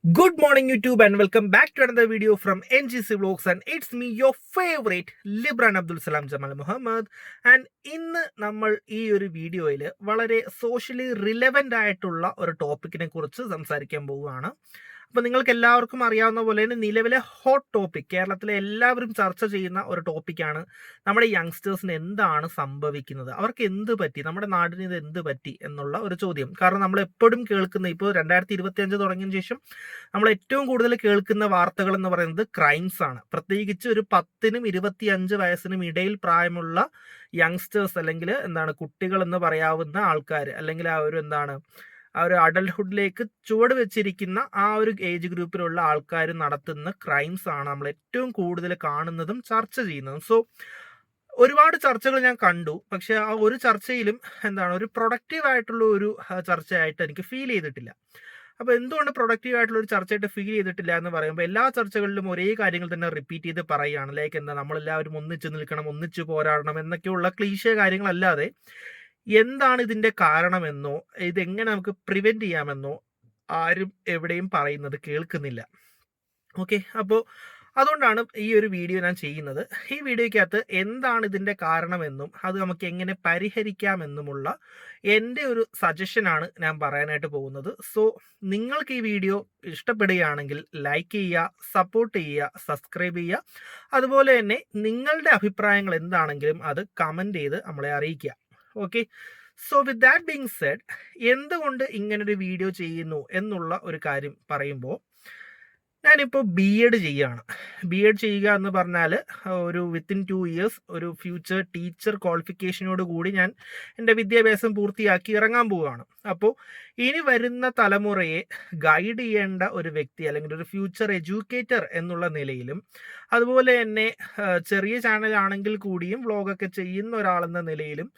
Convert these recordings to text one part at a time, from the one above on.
Good morning, YouTube, and welcome back to another video from NGC Vlogs. And it's me, your favorite Libran Abdul Salam Jamal Muhammad. And ഇന്ന് നമ്മൾ ഈ ഒരു വീഡിയോയിൽ വളരെ socially relevant ആയിട്ടുള്ള ഒരു ടോപ്പിക്കിനെ കുറിച്ച് സംസാരിക്കാൻ പോവുകയാണ്. അപ്പോൾ നിങ്ങൾക്ക് എല്ലാവർക്കും അറിയാവുന്ന പോലെ തന്നെ നിലവിലെ ഹോട്ട് ടോപ്പിക്, കേരളത്തിലെ എല്ലാവരും ചർച്ച ചെയ്യുന്ന ഒരു ടോപ്പിക്കാണ് നമ്മുടെ യങ്സ്റ്റേഴ്സിന് എന്താണ് സംഭവിക്കുന്നത്, അവർക്ക് എന്ത് പറ്റി, നമ്മുടെ നാടിന് ഇത് എന്ത് പറ്റി എന്നുള്ള ഒരു ചോദ്യം. കാരണം നമ്മൾ എപ്പോഴും കേൾക്കുന്ന, ഇപ്പോൾ 2025 തുടങ്ങിയതിന് ശേഷം നമ്മൾ ഏറ്റവും കൂടുതൽ കേൾക്കുന്ന വാർത്തകൾ എന്ന് പറയുന്നത് ക്രൈംസ് ആണ്. പ്രത്യേകിച്ച് ഒരു 10-നും 25 വയസ്സിനും ഇടയിൽ പ്രായമുള്ള യങ്സ്റ്റേഴ്സ്, അല്ലെങ്കിൽ കുട്ടികൾ എന്ന് പറയാവുന്ന ആൾക്കാർ, അല്ലെങ്കിൽ ആ ഒരു അഡൽട്ട്ഹുഡിലേക്ക് ചുവട് വെച്ചിരിക്കുന്ന ആ ഒരു ഏജ് ഗ്രൂപ്പിലുള്ള ആൾക്കാർ നടത്തുന്ന ക്രൈംസ് ആണ് നമ്മൾ ഏറ്റവും കൂടുതൽ കാണുന്നതും ചർച്ച ചെയ്യുന്നതും. സോ ഒരുപാട് ചർച്ചകൾ ഞാൻ കണ്ടു, പക്ഷെ ആ ഒരു ചർച്ചയിലും ഒരു പ്രൊഡക്റ്റീവ് ആയിട്ടുള്ള ഒരു ചർച്ചയായിട്ട് എനിക്ക് ഫീൽ ചെയ്തിട്ടില്ല. അപ്പോൾ എന്തുകൊണ്ട് പ്രൊഡക്റ്റീവ് ആയിട്ടുള്ള ഒരു ചർച്ചയായിട്ട് ഫീൽ ചെയ്തിട്ടില്ല എന്ന് പറയുമ്പോൾ, എല്ലാ ചർച്ചകളിലും ഒരേ കാര്യങ്ങൾ തന്നെ റിപ്പീറ്റ് ചെയ്ത് പറയുകയാണ്. ലൈക്ക് നമ്മളെല്ലാവരും ഒന്നിച്ച് നിൽക്കണം, ഒന്നിച്ച് പോരാടണം എന്നൊക്കെയുള്ള ക്ലീശേ കാര്യങ്ങളല്ലാതെ എന്താണ് ഇതിന്റെ കാരണമെന്നോ ഇതെങ്ങനെ നമുക്ക് പ്രിവെന്റ് ചെയ്യാമെന്നോ ആരും എവിടെയും പറയുന്നത് കേൾക്കുന്നില്ല. ഓക്കെ, അപ്പോൾ അതുകൊണ്ടാണ് ഈ ഒരു വീഡിയോ ഞാൻ ചെയ്യുന്നത്. ഈ വീഡിയോയ്ക്കകത്ത് എന്താണ് ഇതിൻ്റെ കാരണമെന്നും അത് നമുക്ക് എങ്ങനെ പരിഹരിക്കാമെന്നുമുള്ള എൻ്റെ ഒരു സജഷനാണ് ഞാൻ പറയാനായിട്ട് പോകുന്നത്. സോ നിങ്ങൾക്ക് ഈ വീഡിയോ ഇഷ്ടപ്പെടുകയാണെങ്കിൽ ലൈക്ക് ചെയ്യുക, സപ്പോർട്ട് ചെയ്യുക, സബ്സ്ക്രൈബ് ചെയ്യുക. അതുപോലെ തന്നെ നിങ്ങളുടെ അഭിപ്രായങ്ങൾ എന്താണെങ്കിലും അത് കമൻറ്റ് ചെയ്ത് നമ്മളെ അറിയിക്കുക. Okay, so with that being said, എന്തുകൊണ്ട് ഇങ്ങനൊരു വീഡിയോ ചെയ്യുന്നു എന്നുള്ള ഒരു കാര്യം പറയുമ്പോൾ, ഞാനിപ്പോൾ BEd ചെയ്യുകയാണ്. BEd ചെയ്യുക എന്ന് പറഞ്ഞാൽ ഒരു വിത്തിൻ 2 ഇയേഴ്സ് ഒരു ഫ്യൂച്ചർ ടീച്ചർ ക്വാളിഫിക്കേഷനോട് കൂടി ഞാൻ എൻ്റെ വിദ്യാഭ്യാസം പൂർത്തിയാക്കി ഇറങ്ങാൻ പോവുകയാണ്. അപ്പോൾ ഇനി വരുന്ന തലമുറയെ ഗൈഡ് ചെയ്യേണ്ട ഒരു വ്യക്തി, അല്ലെങ്കിൽ ഒരു ഫ്യൂച്ചർ എഡ്യൂക്കേറ്റർ എന്നുള്ള നിലയിലും, അതുപോലെ തന്നെ ചെറിയ ചാനലാണെങ്കിൽ കൂടിയും വ്ളോഗൊക്കെ ചെയ്യുന്ന ഒരാളെന്ന നിലയിലും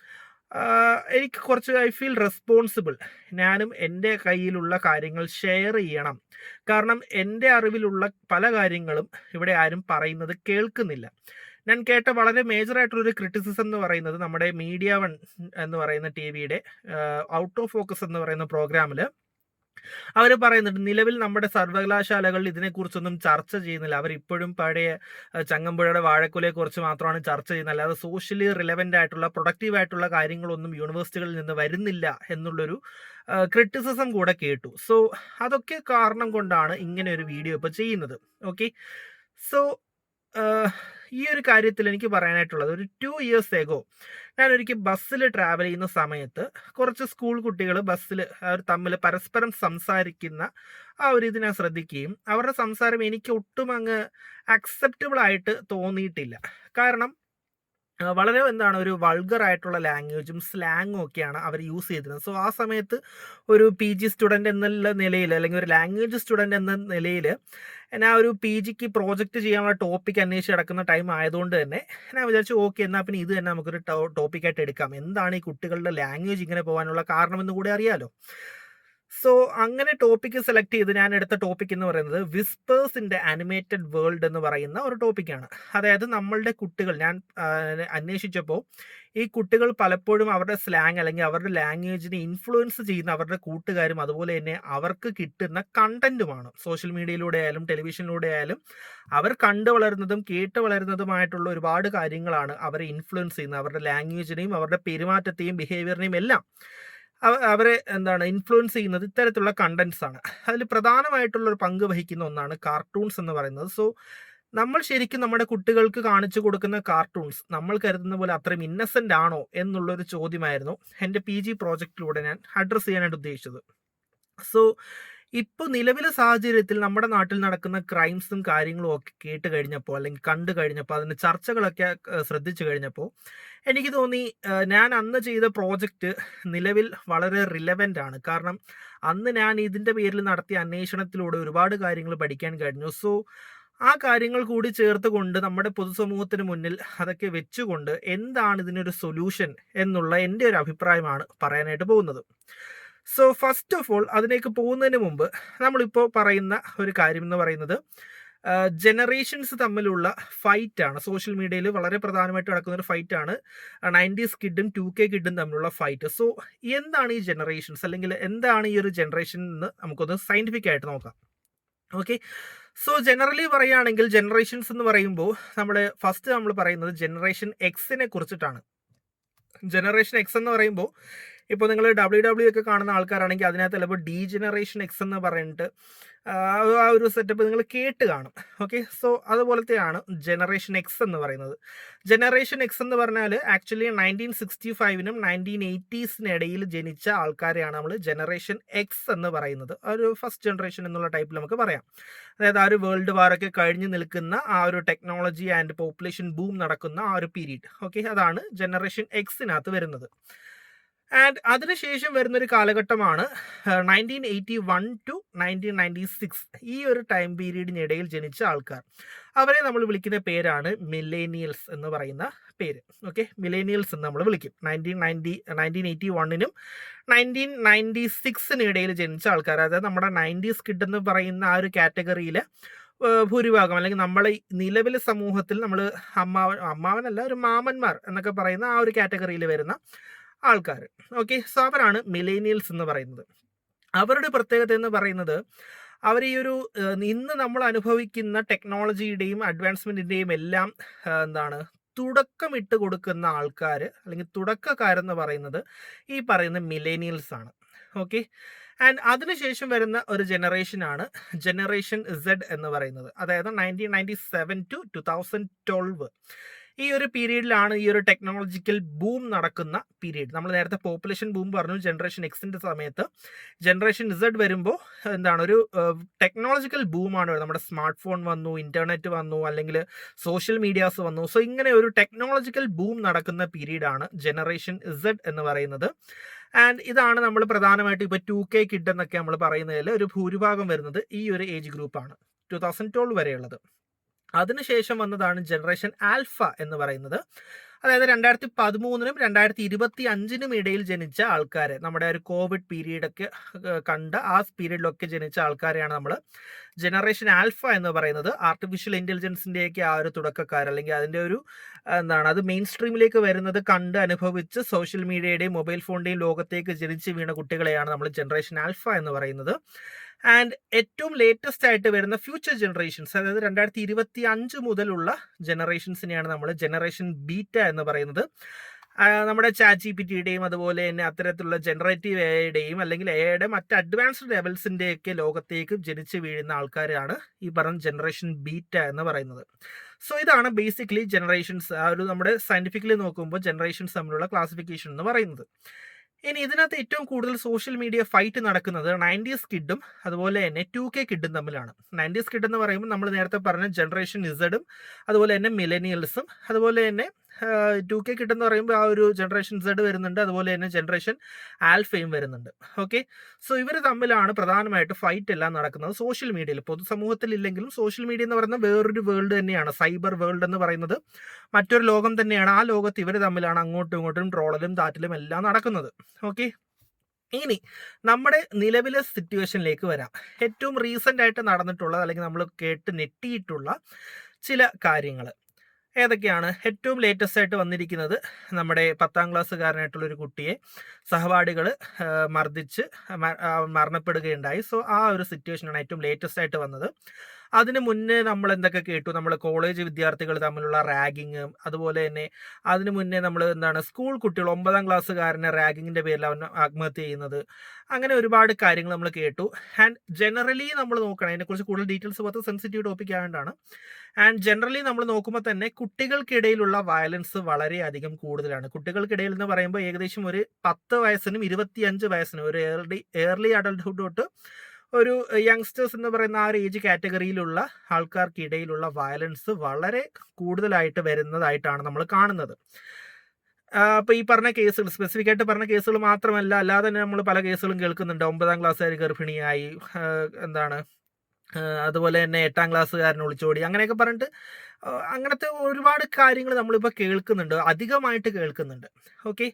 എനിക്ക് കുറച്ച് ഐ ഫീൽ റെസ്പോൺസിബിൾ. ഞാനും എൻ്റെ കയ്യിലുള്ള കാര്യങ്ങൾ ഷെയർ ചെയ്യണം. കാരണം എൻ്റെ അറിവിലുള്ള പല കാര്യങ്ങളും ഇവിടെ ആരും പറയുന്നത് കേൾക്കുന്നില്ല. ഞാൻ കേട്ട വളരെ മേജറായിട്ടുള്ളൊരു ക്രിറ്റിസിസം എന്ന് പറയുന്നത്, നമ്മുടെ മീഡിയ വൺ എന്ന് പറയുന്ന TV-യുടെ ഔട്ട് ഓഫ് ഫോക്കസ് എന്ന് പറയുന്ന പ്രോഗ്രാമിൽ അവർ പറയുന്നുണ്ട്, നിലവിൽ നമ്മുടെ സർവകലാശാലകൾ ഇതിനെക്കുറിച്ചൊന്നും ചർച്ച ചെയ്യുന്നില്ല. അവരിപ്പോഴും പഴയ ചങ്ങമ്പുഴയുടെ വാഴക്കുലയെക്കുറിച്ച് മാത്രമാണ് ചർച്ച ചെയ്യുന്നത്, അല്ലാതെ സോഷ്യലി റിലവൻ്റ് ആയിട്ടുള്ള പ്രൊഡക്റ്റീവ് ആയിട്ടുള്ള കാര്യങ്ങളൊന്നും യൂണിവേഴ്സിറ്റികളിൽ നിന്ന് വരുന്നില്ല എന്നുള്ളൊരു ക്രിറ്റിസിസം കൂടെ കേട്ടു. സോ അതൊക്കെ കാരണം കൊണ്ടാണ് ഇങ്ങനെ ഒരു വീഡിയോ ഇപ്പോൾ ചെയ്യുന്നത്. ഓക്കെ, സോ ഈ ഒരു കാര്യത്തിൽ എനിക്ക് പറയാനായിട്ടുള്ളത്, ഒരു 2 ഇയേഴ്സ് എഗോ ഞാനൊരിക്കൽ ബസ്സിൽ ട്രാവൽ ചെയ്യുന്ന സമയത്ത് കുറച്ച് സ്കൂൾ കുട്ടികൾ ബസ്സിൽ അവർ തമ്മിൽ പരസ്പരം സംസാരിക്കുന്ന ആ ഒരു ഇത് ഞാൻ ശ്രദ്ധിക്കുകയും, അവരുടെ സംസാരം എനിക്ക് ഒട്ടും അങ്ങ് അക്സെപ്റ്റബിൾ ആയിട്ട് തോന്നിയിട്ടില്ല. കാരണം വളരെ ഒരു വൾഗർ ആയിട്ടുള്ള ലാംഗ്വേജും സ്ലാങ്ങും ഒക്കെയാണ് അവർ യൂസ് ചെയ്തിരുന്നത്. സോ ആ സമയത്ത് ഒരു PG സ്റ്റുഡൻറ് എന്നുള്ള നിലയിൽ, അല്ലെങ്കിൽ ഒരു ലാംഗ്വേജ് സ്റ്റുഡൻറ് എന്ന നിലയിൽ ഞാൻ ഒരു PGക്ക് പ്രോജക്റ്റ് ചെയ്യാനുള്ള ടോപ്പിക് അന്വേഷിച്ച് കിടക്കുന്ന ടൈം ആയതുകൊണ്ട് തന്നെ ഞാൻ വിചാരിച്ചു, ഓക്കെ, എന്നാൽ പിന്നെ ഇത് തന്നെ നമുക്കൊരു ടോപ്പിക്കായിട്ട് എടുക്കാം. എന്താണ് ഈ കുട്ടികളുടെ ലാംഗ്വേജ് ഇങ്ങനെ പോകാനുള്ള കാരണമെന്ന് കൂടി അറിയാലോ. സോ അങ്ങനെ ടോപ്പിക്ക് സെലക്ട് ചെയ്ത് ഞാൻ എടുത്ത ടോപ്പിക് എന്ന് പറയുന്നത് whispers in the animated world എന്ന് പറയുന്ന ഒരു ടോപ്പിക്കാണ്. അതായത് നമ്മളുടെ കുട്ടികൾ, ഞാൻ അന്വേഷിച്ചപ്പോൾ ഈ കുട്ടികൾ പലപ്പോഴും അവരുടെ സ്ലാങ് അല്ലെങ്കിൽ അവരുടെ ലാംഗ്വേജിനെ ഇൻഫ്ലുവൻസ് ചെയ്യുന്ന അവരുടെ കൂട്ടുകാരും, അതുപോലെ തന്നെ അവർക്ക് കിട്ടുന്ന കണ്ടന്റുമാണ്. സോഷ്യൽ മീഡിയയിലൂടെ ആയാലും ടെലിവിഷനിലൂടെ ആയാലും അവർ കണ്ടു വളരുന്നതും കേട്ട് വളരുന്നതുമായിട്ടുള്ള ഒരുപാട് കാര്യങ്ങളാണ് അവരെ ഇൻഫ്ലുവൻസ് ചെയ്യുന്നത്. അവരുടെ ലാംഗ്വേജിനെയും അവരുടെ പെരുമാറ്റത്തെയും ബിഹേവിയറിനെയും എല്ലാം അവരെ ഇൻഫ്ലുവൻസ് ചെയ്യുന്നത് ഇത്തരത്തിലുള്ള കണ്ടന്റ്സ് ആണ്. അതിൽ പ്രധാനമായിട്ടുള്ള ഒരു പങ്ക് വഹിക്കുന്ന ഒന്നാണ് കാർട്ടൂൺസ് എന്ന് പറയുന്നത്. സോ നമ്മൾ ശരിക്കും നമ്മുടെ കുട്ടികൾക്ക് കാണിച്ചു കൊടുക്കുന്ന കാർട്ടൂൺസ് നമ്മൾ കരുതുന്ന പോലെ അത്രയും ഇന്നസെന്റ് ആണോ എന്നുള്ളൊരു ചോദ്യമായിരുന്നു എൻ്റെ PG പ്രോജക്റ്റിലൂടെ ഞാൻ അഡ്രസ്സ് ചെയ്യാനായിട്ട് ഉദ്ദേശിച്ചത്. സോ ഇപ്പോൾ നിലവിലെ സാഹചര്യത്തിൽ നമ്മുടെ നാട്ടിൽ നടക്കുന്ന ക്രൈംസും കാര്യങ്ങളും ഒക്കെ കേട്ട് കഴിഞ്ഞപ്പോൾ, അല്ലെങ്കിൽ കണ്ടു കഴിഞ്ഞപ്പോൾ, അതിൻ്റെ ചർച്ചകളൊക്കെ ശ്രദ്ധിച്ചു കഴിഞ്ഞപ്പോൾ എനിക്ക് തോന്നി, ഞാൻ അന്ന് ചെയ്ത പ്രോജക്റ്റ് നിലവിൽ വളരെ റിലവൻ്റ് ആണ്. കാരണം അന്ന് ഞാൻ ഇതിൻ്റെ പേരിൽ നടത്തിയ അന്വേഷണത്തിലൂടെ ഒരുപാട് കാര്യങ്ങൾ പഠിക്കാൻ കഴിഞ്ഞു. സോ ആ കാര്യങ്ങൾ കൂടി ചേർത്തുകൊണ്ട് നമ്മുടെ പൊതുസമൂഹത്തിന് മുന്നിൽ അതൊക്കെ വെച്ചുകൊണ്ട് എന്താണ് ഇതിനൊരു സൊല്യൂഷൻ എന്നുള്ള എൻ്റെ ഒരു അഭിപ്രായമാണ് പറയാനായിട്ട് പോകുന്നത്. സോ ഫസ്റ്റ് ഓഫ് ഓൾ, അതിലേക്ക് പോകുന്നതിന് മുമ്പ് നമ്മളിപ്പോൾ പറയുന്ന ഒരു കാര്യം എന്ന് പറയുന്നത്, ജനറേഷൻസ് തമ്മിലുള്ള ഫൈറ്റ് ആണ്. സോഷ്യൽ മീഡിയയിൽ വളരെ പ്രധാനമായിട്ട് നടക്കുന്ന ഒരു ഫൈറ്റ് ആണ് 90s കിഡും 2K കിഡും തമ്മിലുള്ള ഫൈറ്റ്. സോ എന്താണ് ഈ ജനറേഷൻസ്, അല്ലെങ്കിൽ എന്താണ് ഈ ഒരു ജനറേഷൻ എന്ന് നമുക്കൊന്ന് സയന്റിഫിക് ആയിട്ട് നോക്കാം. ഓക്കെ. സോ ജനറലി പറയുകയാണെങ്കിൽ ജനറേഷൻസ് എന്ന് പറയുമ്പോൾ നമ്മൾ പറയുന്നത് ജനറേഷൻ എക്സിനെ കുറിച്ചിട്ടാണ്. ജനറേഷൻ എക്സ് എന്ന് പറയുമ്പോൾ ഇപ്പോൾ നിങ്ങൾ WWE ഒക്കെ കാണുന്ന ആൾക്കാരാണെങ്കിൽ അതിനകത്ത് ചിലപ്പോൾ ഡി ജനറേഷൻ എക്സ് എന്ന് പറഞ്ഞിട്ട് ആ ഒരു സെറ്റപ്പ് നിങ്ങൾ കേട്ട് കാണും. ഓക്കെ. സോ അതുപോലത്തെയാണ് ജനറേഷൻ എക്സ് എന്ന് പറയുന്നത്. ജനറേഷൻ എക്സ് എന്ന് പറഞ്ഞാൽ ആക്ച്വലി 1965നും 1980സിനിടയിൽ ജനിച്ച ആൾക്കാരെയാണ് നമ്മൾ ജനറേഷൻ എക്സ് എന്ന് പറയുന്നത്. ഒരു ഫസ്റ്റ് ജനറേഷൻ എന്നുള്ള ടൈപ്പിൽ നമുക്ക് പറയാം. അതായത് ആ ഒരു വേൾഡ് വാറൊക്കെ കഴിഞ്ഞ് നിൽക്കുന്ന ആ ഒരു ടെക്നോളജി ആൻഡ് പോപ്പുലേഷൻ ബൂം നടക്കുന്ന ആ ഒരു പീരീഡ്. ഓക്കെ, അതാണ് ജനറേഷൻ എക്സിനകത്ത് വരുന്നത്. ആൻഡ് അതിനുശേഷം വരുന്നൊരു കാലഘട്ടമാണ് 1981 ടു 1996. ഈ ഒരു ടൈം പീരീഡിനിടയിൽ ജനിച്ച ആൾക്കാർ, അവരെ നമ്മൾ വിളിക്കുന്ന പേരാണ് മില്ലേനിയൽസ് എന്ന് പറയുന്ന പേര്. ഓക്കെ, മില്ലേനിയൽസ് എന്ന് നമ്മൾ വിളിക്കും. 1981നും 1996നും ഇടയിൽ ജനിച്ച ആൾക്കാർ, അതായത് നമ്മുടെ 90s കിഡ് എന്ന് പറയുന്ന ആ ഒരു കാറ്റഗറിയിൽ ഭൂരിഭാഗം, അല്ലെങ്കിൽ നമ്മളെ നിലവിലെ സമൂഹത്തിൽ നമ്മൾ അമ്മാവനല്ല, ഒരു മാമന്മാർ എന്നൊക്കെ പറയുന്ന ആ ഒരു കാറ്റഗറിയിൽ വരുന്ന ആൾക്കാർ. ഓക്കെ, സോ അവരാണ് മിലേനിയൽസ് എന്ന് പറയുന്നത്. അവരുടെ പ്രത്യേകത എന്ന് പറയുന്നത്, അവർ ഈ ഒരു ഇന്ന് നമ്മൾ അനുഭവിക്കുന്ന ടെക്നോളജിയുടെയും അഡ്വാൻസ്മെന്റിന്റെയും എല്ലാം തുടക്കമിട്ട് കൊടുക്കുന്ന ആൾക്കാർ, അല്ലെങ്കിൽ തുടക്കക്കാരെന്ന് പറയുന്നത് ഈ പറയുന്ന മിലേനിയൽസ് ആണ്. ഓക്കെ, ആൻഡ് അതിനുശേഷം വരുന്ന ഒരു ജനറേഷനാണ് ജനറേഷൻ ഇസഡ് എന്ന് പറയുന്നത്. അതായത് 1997 ടു 2012 ഈ ഒരു പീരീഡിലാണ് ഈ ഒരു ടെക്നോളജിക്കൽ ബൂം നടക്കുന്ന പീരീഡ്. നമ്മൾ നേരത്തെ പോപ്പുലേഷൻ ബൂം പറഞ്ഞു ജനറേഷൻ എക്സിന്റെ സമയത്ത്. ജനറേഷൻ ഇസഡ് വരുമ്പോൾ ഒരു ടെക്നോളജിക്കൽ ബൂമാണ്. നമ്മുടെ സ്മാർട്ട് ഫോൺ വന്നു, ഇന്റർനെറ്റ് വന്നു, അല്ലെങ്കിൽ സോഷ്യൽ മീഡിയാസ് വന്നു. സോ ഇങ്ങനെ ഒരു ടെക്നോളജിക്കൽ ബൂം നടക്കുന്ന പീരീഡാണ് ജനറേഷൻ ഇസഡ് എന്ന് പറയുന്നത്. ആൻഡ് ഇതാണ് നമ്മൾ പ്രധാനമായിട്ട് ഇപ്പോൾ 2K കിഡ് എന്നൊക്കെ നമ്മൾ പറയുന്നതിൽ ഒരു ഭൂരിഭാഗം വരുന്നത് ഈ ഒരു ഏജ് ഗ്രൂപ്പാണ്, 2012 വരെയുള്ളത്. അതിനുശേഷം വന്നതാണ് ജനറേഷൻ ആൽഫ എന്ന് പറയുന്നത്. അതായത് 2013നും 2025നും ഇടയിൽ ജനിച്ച ആൾക്കാരെ, നമ്മുടെ ഒരു കോവിഡ് പീരീഡൊക്കെ കണ്ട ആ പീരീഡിലൊക്കെ ജനിച്ച ആൾക്കാരെയാണ് നമ്മൾ ജനറേഷൻ ആൽഫ എന്ന് പറയുന്നത്. ആർട്ടിഫിഷ്യൽ ഇന്റലിജൻസിൻ്റെയൊക്കെ ആ ഒരു തുടക്കക്കാർ, അല്ലെങ്കിൽ അതിൻ്റെ ഒരു അത് മെയിൻ സ്ട്രീമിലേക്ക് വരുന്നത് കണ്ട് അനുഭവിച്ച് സോഷ്യൽ മീഡിയയുടെയും മൊബൈൽ ഫോണിൻ്റെയും ലോകത്തേക്ക് ജനിച്ച് വീണ കുട്ടികളെയാണ് നമ്മൾ ജനറേഷൻ ആൽഫ എന്ന് പറയുന്നത്. ആൻഡ് ഏറ്റവും ലേറ്റസ്റ്റ് ആയിട്ട് വരുന്ന ഫ്യൂച്ചർ ജനറേഷൻസ്, അതായത് 2025 മുതലുള്ള ജനറേഷൻസിനെയാണ് നമ്മൾ ജനറേഷൻ ബീറ്റ എന്ന് പറയുന്നത്. നമ്മുടെ ChatGPTയുടെയും അതുപോലെ തന്നെ അത്തരത്തിലുള്ള ജനറേറ്റീവ് എയുടെയും അല്ലെങ്കിൽ എയുടെ മറ്റ് അഡ്വാൻസ്ഡ് ലെവൽസിൻ്റെയൊക്കെ ലോകത്തേക്ക് ജനിച്ച് വീഴുന്ന ആൾക്കാരാണ് ഈ പറഞ്ഞ ജനറേഷൻ ബീറ്റ എന്ന് പറയുന്നത്. സോ ഇതാണ് ബേസിക്കലി ജനറേഷൻസ്, ആ ഒരു നമ്മുടെ സയന്റിഫിക്കലി നോക്കുമ്പോൾ ജനറേഷൻസ് തമ്മിലുള്ള ക്ലാസിഫിക്കേഷൻ എന്ന് പറയുന്നത്. ഇനി ഇതിനകത്ത് ഏറ്റവും കൂടുതൽ സോഷ്യൽ മീഡിയ ഫൈറ്റ് നടക്കുന്നത് 90s കിഡും അതുപോലെ തന്നെ 2K കിഡും തമ്മിലാണ്. 90s കിഡ് എന്ന് പറയുമ്പോൾ നമ്മൾ നേരത്തെ പറഞ്ഞ ജനറേഷൻ ഇസഡും അതുപോലെ തന്നെ മിലേനിയൽസും, അതുപോലെ തന്നെ 2K കിഡ് എന്ന് പറയുമ്പോൾ ആ ഒരു ജനറേഷൻ ഇസഡ് വരുന്നുണ്ട്, അതുപോലെ തന്നെ ജനറേഷൻ ആൽഫയും വരുന്നുണ്ട്. ഓക്കെ, സോ ഇവർ തമ്മിലാണ് പ്രധാനമായിട്ട് ഫൈറ്റ് എല്ലാം നടക്കുന്നത് സോഷ്യൽ മീഡിയയിൽ. പൊതുസമൂഹത്തിൽ ഇല്ലെങ്കിലും സോഷ്യൽ മീഡിയ എന്ന് പറയുന്ന വേറൊരു വേൾഡ് തന്നെയാണ്. സൈബർ വേൾഡ് എന്ന് പറയുന്നത് മറ്റൊരു ലോകം തന്നെയാണ്. ആ ലോകത്ത് ഇവർ തമ്മിലാണ് അങ്ങോട്ടും ഇങ്ങോട്ടും ട്രോളലും താറ്റിലും എല്ലാം നടക്കുന്നത്. ഓക്കെ, ഇനി നമ്മുടെ നിലവിലെ സിറ്റുവേഷനിലേക്ക് വരാം. ഏറ്റവും റീസെന്റ് ആയിട്ട് നടന്നിട്ടുള്ള, അല്ലെങ്കിൽ നമ്മൾ കേട്ട് ഞെട്ടിയിട്ടുള്ള ചില കാര്യങ്ങൾ ഏതൊക്കെയാണ്? ഏറ്റവും ലേറ്റസ്റ്റ് ആയിട്ട് വന്നിരിക്കുന്നത്, നമ്മുടെ 10ാം ക്ലാസ്സുകാരനായിട്ടുള്ള ഒരു കുട്ടിയെ സഹപാഠികൾ മർദ്ദിച്ച് മരണപ്പെടുകയുണ്ടായി. സോ ആ ഒരു സിറ്റുവേഷനാണ് ഏറ്റവും ലേറ്റസ്റ്റ് ആയിട്ട് വന്നത്. അതിന് മുന്നേ നമ്മൾ എന്തൊക്കെ കേട്ടു? നമ്മൾ കോളേജ് വിദ്യാർത്ഥികൾ തമ്മിലുള്ള റാഗിങ്, അതുപോലെ തന്നെ അതിന് മുന്നേ നമ്മൾ സ്കൂൾ കുട്ടികൾ 9ാം ക്ലാസ്സുകാരനെ റാഗിങ്ങിന്റെ പേരിൽ അവൻ ആത്മഹത്യ ചെയ്യുന്നത്, അങ്ങനെ ഒരുപാട് കാര്യങ്ങൾ നമ്മൾ കേട്ടു. ആൻഡ് ജനറലി നമ്മൾ നോക്കണം, അതിനെക്കുറിച്ച് കൂടുതൽ ഡീറ്റെയിൽസ് പത്ത് സെൻസിറ്റീവ് ടോപ്പിക് ആയതുകൊണ്ടാണ്. ആൻഡ് ജനറലി നമ്മൾ നോക്കുമ്പോൾ തന്നെ കുട്ടികൾക്കിടയിലുള്ള വയലൻസ് വളരെയധികം കൂടുതലാണ്. കുട്ടികൾക്കിടയിൽ എന്ന് പറയുമ്പോൾ ഏകദേശം ഒരു 10 വയസ്സിനും 25 വയസ്സിനും, ഒരു ഏർലി അഡൽട്ട്ഹുഡ് തൊട്ട് ഒരു യങ്സ്റ്റേഴ്സ് എന്ന് പറയുന്ന ആ ഒരു ഏജ് കാറ്റഗറിയിലുള്ള ആൾക്കാർക്കിടയിലുള്ള വയലൻസ് വളരെ കൂടുതലായിട്ട് വരുന്നതായിട്ടാണ് നമ്മൾ കാണുന്നത്. അപ്പോൾ ഈ പറഞ്ഞ കേസുകൾ, സ്പെസിഫിക് ആയിട്ട് പറഞ്ഞ കേസുകൾ മാത്രമല്ല, അല്ലാതെ തന്നെ നമ്മൾ പല കേസുകളും കേൾക്കുന്നുണ്ട്. 9ാം ക്ലാസ്സുകാർ ഗർഭിണിയായി, അതുപോലെ തന്നെ 8ാം ക്ലാസ്സുകാരനെ ഒളിച്ചോടി, അങ്ങനെയൊക്കെ പറഞ്ഞിട്ട് അങ്ങനത്തെ ഒരുപാട് കാര്യങ്ങൾ നമ്മളിപ്പോൾ കേൾക്കുന്നുണ്ട്, അധികമായിട്ട് കേൾക്കുന്നുണ്ട്. ഓക്കെ,